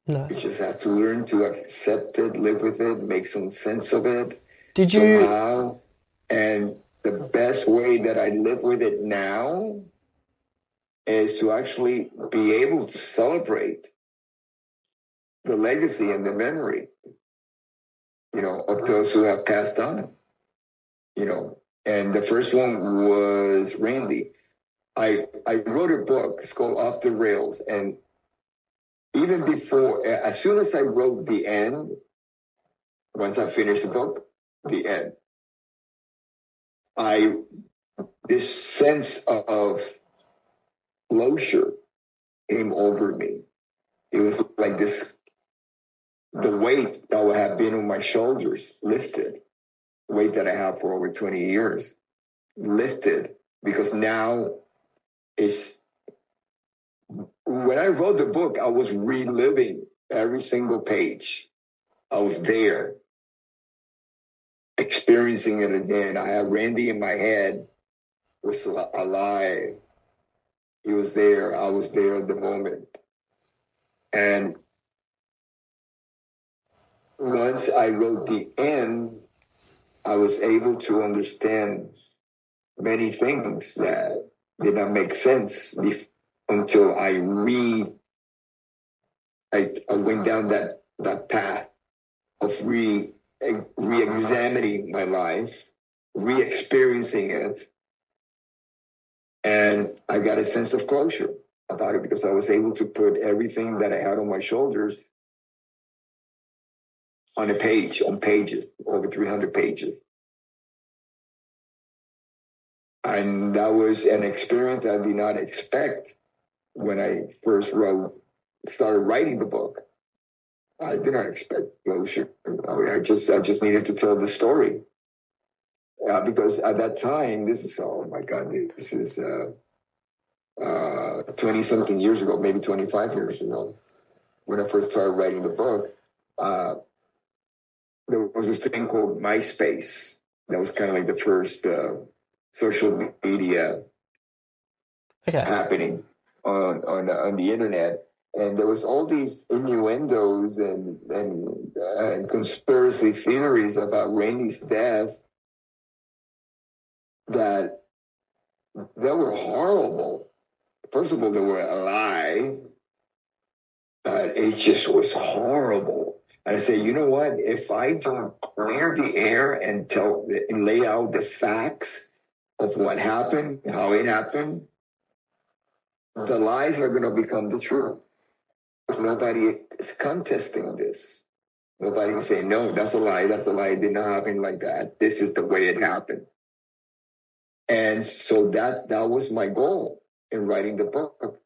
No. You just have to learn to accept it, live with it, make some sense of it. Did you? Somehow. And the best way that I live with it now is to actually be able to celebrate the legacy and the memory, of those who have passed on, And the first one was Randy. I wrote a book. It's called Off the Rails. And even before, as soon as I wrote the end, once I finished the book, the end, this sense of closure came over me. It was like the weight that would have been on my shoulders lifted, the weight that I have for over 20 years lifted, because now when I wrote the book, I was reliving every single page. I was there, experiencing it again. I had Randy in my head, was alive. He was there. I was there at the moment. And once I wrote the end, I was able to understand many things that did not make sense until I went down that path of re-examining my life, re-experiencing it, and I got a sense of closure about it because I was able to put everything that I had on my shoulders on a page, on pages, over 300 pages. And that was an experience that I did not expect when I first wrote started writing the book, I did not expect closure. I just needed to tell the story. Because at that time, this is, oh my God, this is 20-something years ago, maybe 25 years ago, when I first started writing the book, there was this thing called MySpace. That was kind of like the first social media happening on the internet. And there was all these innuendos and conspiracy theories about Randy's death that were horrible. First of all, they were a lie. It just was horrible. And I said, you know what? If I don't clear the air and lay out the facts of what happened, how it happened, the lies are going to become the truth. Nobody is contesting this. Nobody is saying, no, that's a lie. That's a lie. It did not happen like that. This is the way it happened. And so that was my goal in writing the book.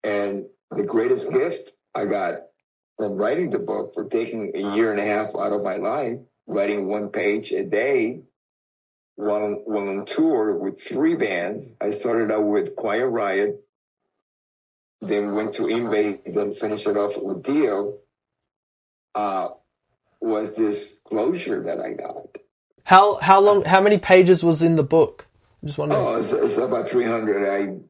And the greatest gift I got from writing the book, for taking a year and a half out of my life, writing one page a day, while on tour with 3 bands. I started out with Quiet Riot, then went to Invade, then finished it off with Dio, was this closure that I got. How long? How many pages was in the book? I'm just wondering. Oh, it's about 300.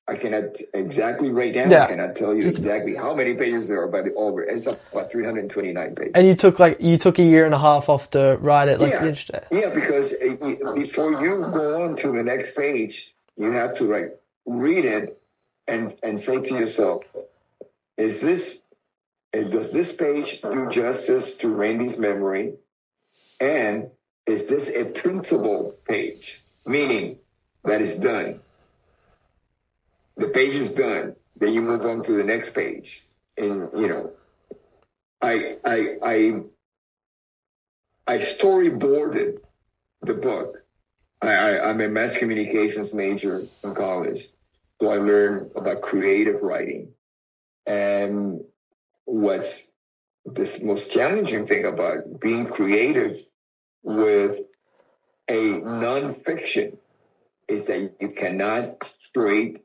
I cannot exactly write down. Yeah. I cannot tell you exactly how many pages there are, but it's about 329 pages. And you took a year and a half off to write it, Yeah, because before you go on to the next page, you have to read it and say to yourself, does this page do justice to Randy's memory? And is this a printable page? Meaning that it's done. The page is done. Then you move on to the next page. And, I storyboarded the book. I'm a mass communications major in college. So I learned about creative writing. And what's this most challenging thing about being creative with a nonfiction is that you cannot stray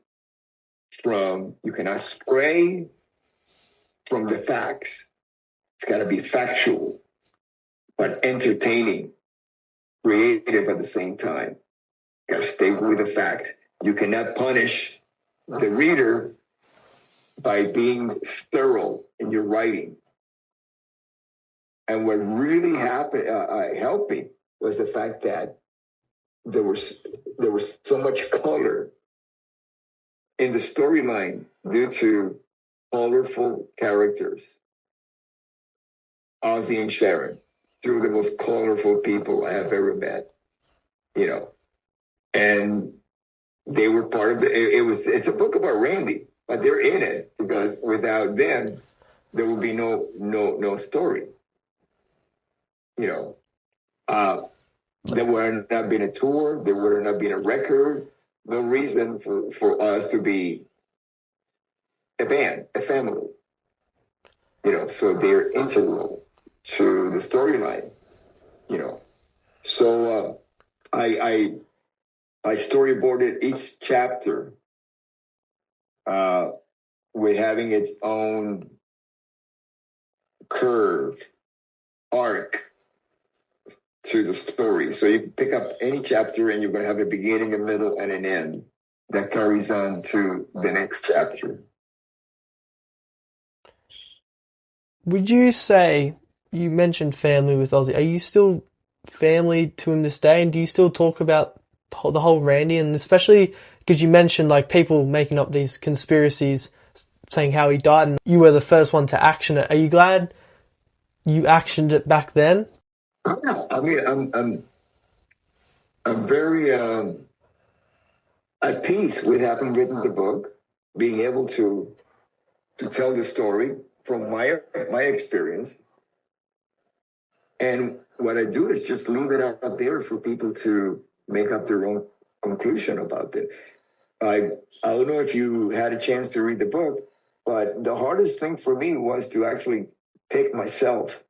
from the facts. It's got to be factual, but entertaining, creative at the same time. You got to stay with the facts. You cannot punish the reader by being sterile in your writing. And what really helped me was the fact that there was so much color in the storyline due to colorful characters. Ozzy and Sharon, 2 of the most colorful people I have ever met, and they were part of it's a book about Randy, but they're in it because without them, there would be no story. There would not been a tour. There would not been a record. No reason for us to be a band, a family. So they're integral to the storyline. So I storyboarded each chapter with having its own curve, arc to the story. So you can pick up any chapter and you're going to have a beginning, a middle, and an end that carries on to the next chapter. Would you say, you mentioned family with Ozzy, are you still family to him this day? And do you still talk about the whole Randy? And especially because you mentioned people making up these conspiracies saying how he died and you were the first one to action it. Are you glad you actioned it back then? I mean, I'm very at peace with having written the book, being able to tell the story from my experience. And what I do is just leave it out there for people to make up their own conclusion about it. I don't know if you had a chance to read the book, But the hardest thing for me was to actually take myself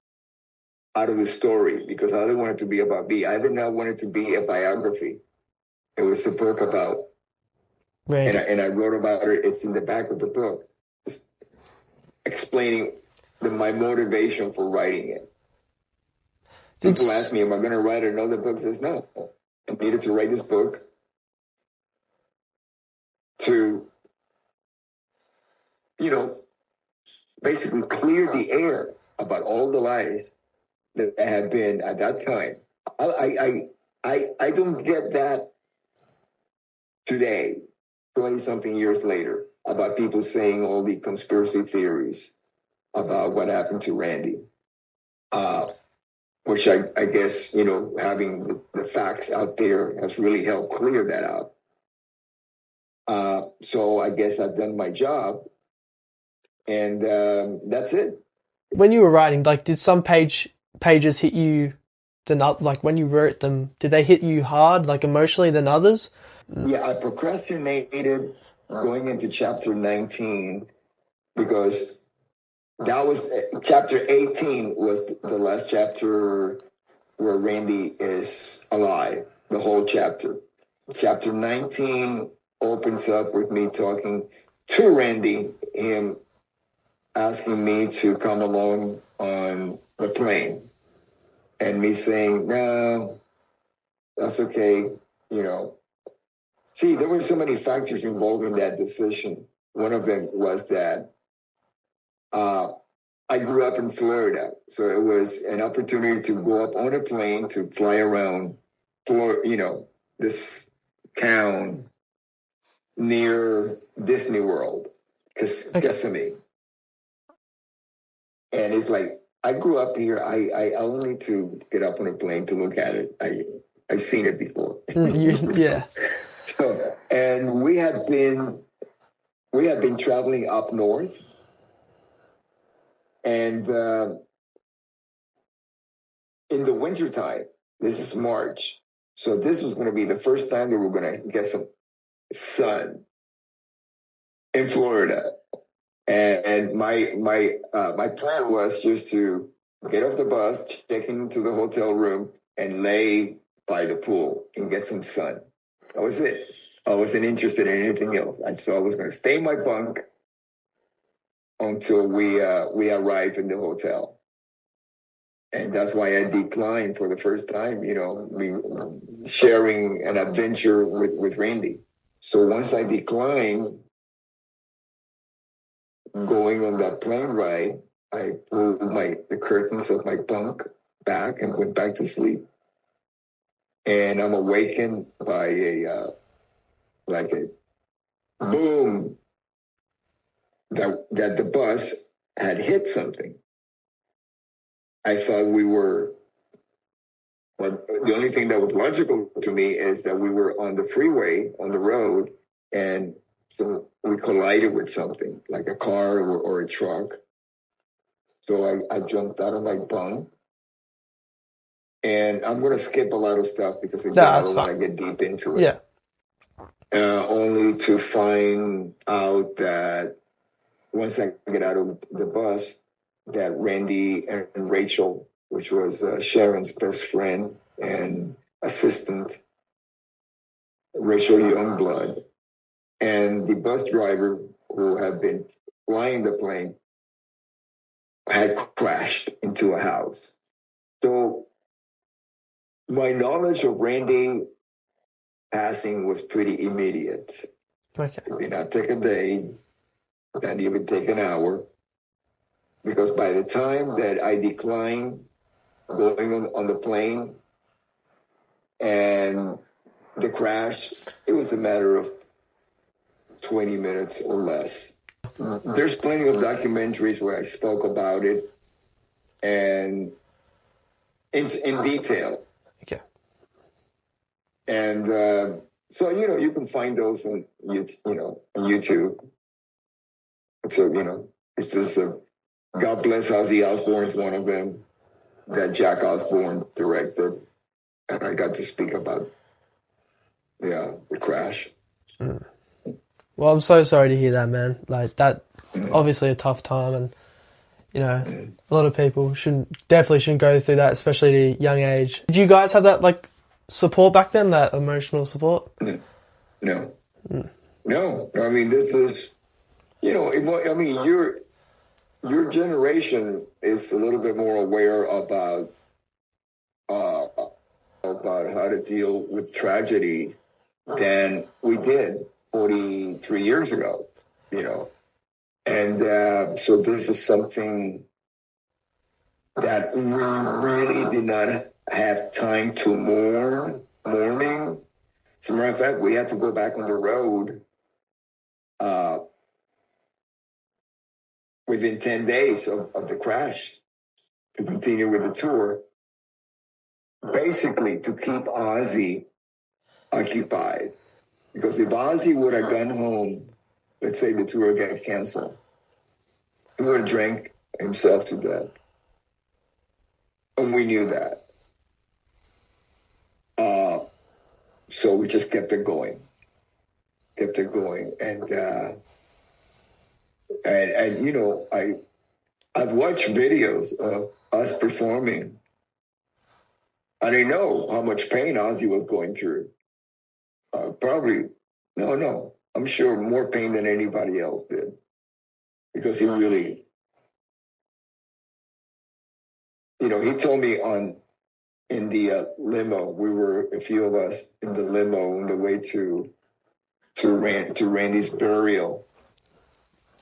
out of the story, because I didn't want it to be about me. I did not want it to be a biography. It was a book about Randy. And I wrote about it. It's in the back of the book, explaining my motivation for writing it. People ask me, am I going to write another book? I says, no. I needed to write this book to, basically clear the air about all the lies that had been at that time. I don't get that today, 20-something years later, about people saying all the conspiracy theories about what happened to Randy, which I guess, having the facts out there has really helped clear that out. So I guess I've done my job, and that's it. When you were writing, did some pages hit you like when you wrote them, did they hit you hard, like emotionally, than others? Yeah, I procrastinated going into chapter 19 because that was chapter 18 was the last chapter where Randy is alive, the whole chapter. Chapter 19 opens up with me talking to Randy, him asking me to come along on the plane, and me saying, no, that's okay, See, there were so many factors involved in that decision. One of them was that I grew up in Florida, so it was an opportunity to go up on a plane to fly around, this town near Disney World, Kissimmee. And it's like, I grew up here. I only need to get up on a plane to look at it. I've seen it before. Yeah. So, and we had been traveling up north, and in the wintertime, this is March, so this was going to be the first time that we were going to get some sun in Florida. And my plan was just to get off the bus, check into the hotel room, and lay by the pool and get some sun. That was it. I wasn't interested in anything else. So I was going to stay in my bunk until we arrived in the hotel. And that's why I declined for the first time, sharing an adventure with Randy. So once I declined going on that plane ride, I pulled the curtains of my bunk back and went back to sleep. And I'm awakened by a boom that the bus had hit something. I thought the only thing that was logical to me is that we were on the freeway, on the road, and so we collided with something, like a car or a truck. So I jumped out of my bunk. And I'm going to skip a lot of stuff because, again, I don't want to get deep into it. Yeah. Only to find out that once I get out of the bus, that Randy and Rachel, which was Sharon's best friend and assistant, Rachel Youngblood, and the bus driver who had been flying the plane had crashed into a house. So my knowledge of Randy passing was pretty immediate. Okay. It did not take a day, not even take an hour, because by the time that I declined going on the plane and the crash, it was a matter of 20 minutes or less. There's plenty of documentaries where I spoke about it and in detail. Okay. And so, you can find those on YouTube. So, it's just God Bless Ozzy Osbourne is one of them that Jack Osbourne directed. And I got to speak about, the crash. Well, I'm so sorry to hear that, man. Like, that, obviously a tough time, and, you know, a lot of people definitely shouldn't go through that, especially at a young age. Did you guys have that, like, support back then, that emotional support? No. No. I mean, this is, you know, I mean, your generation is a little bit more aware about how to deal with tragedy than we did 43 years ago, you know. And so this is something that we really did not have time to mourning. As a matter of fact, we had to go back on the road within 10 days of the crash to continue with the tour, basically to keep Ozzy occupied. Because if Ozzy would have gone home, let's say the tour got canceled, he would have drank himself to death. And we knew that. So we just kept it going. And you know, I've watched videos of us performing. I didn't know how much pain Ozzy was going through. No. I'm sure more pain than anybody else did. Because he really, you know, he told me in the limo, we were a few of us in the limo on the way to Randy's burial.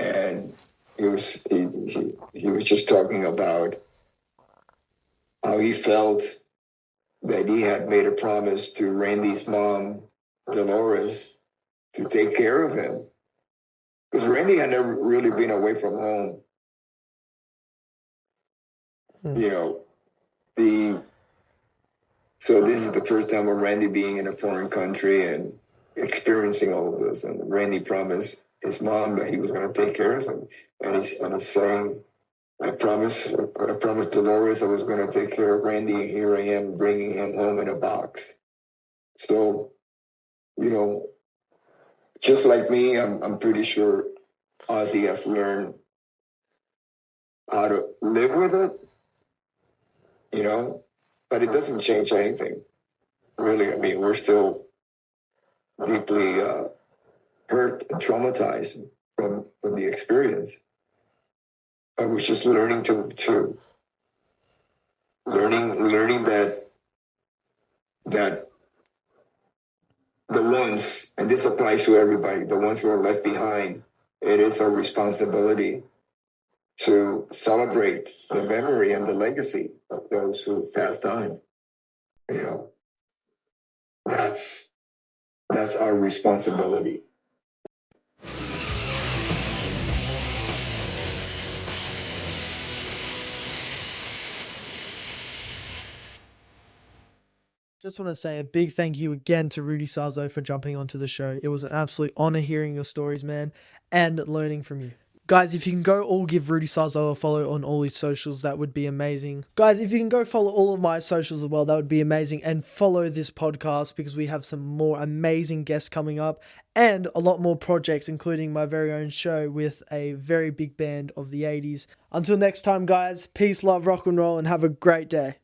And he was just talking about how he felt that he had made a promise to Randy's mom, Dolores, to take care of him. Because Randy had never really been away from home. You know, so this is the first time of Randy being in a foreign country and experiencing all of this. And Randy promised his mom that he was going to take care of him. And he's saying, I promised Dolores I was going to take care of Randy, and here I am bringing him home in a box. So, you know, just like me, I'm pretty sure Ozzy has learned how to live with it, you know, but it doesn't change anything, really. I mean, we're still deeply hurt and traumatized from the experience. I was just learning learning that the ones, and this applies to everybody, the ones who are left behind, it is our responsibility to celebrate the memory and the legacy of those who passed on. You know, that's our responsibility. Just want to say a big thank you again to Rudy Sarzo for jumping onto the show. It was an absolute honor hearing your stories, man, and learning from you. Guys, if you can go all give Rudy Sarzo a follow on all his socials, that would be amazing. Guys, if you can go follow all of my socials as well, that would be amazing. And follow this podcast because we have some more amazing guests coming up and a lot more projects, including my very own show with a very big band of the 80s. Until next time, guys, peace, love, rock and roll, and have a great day.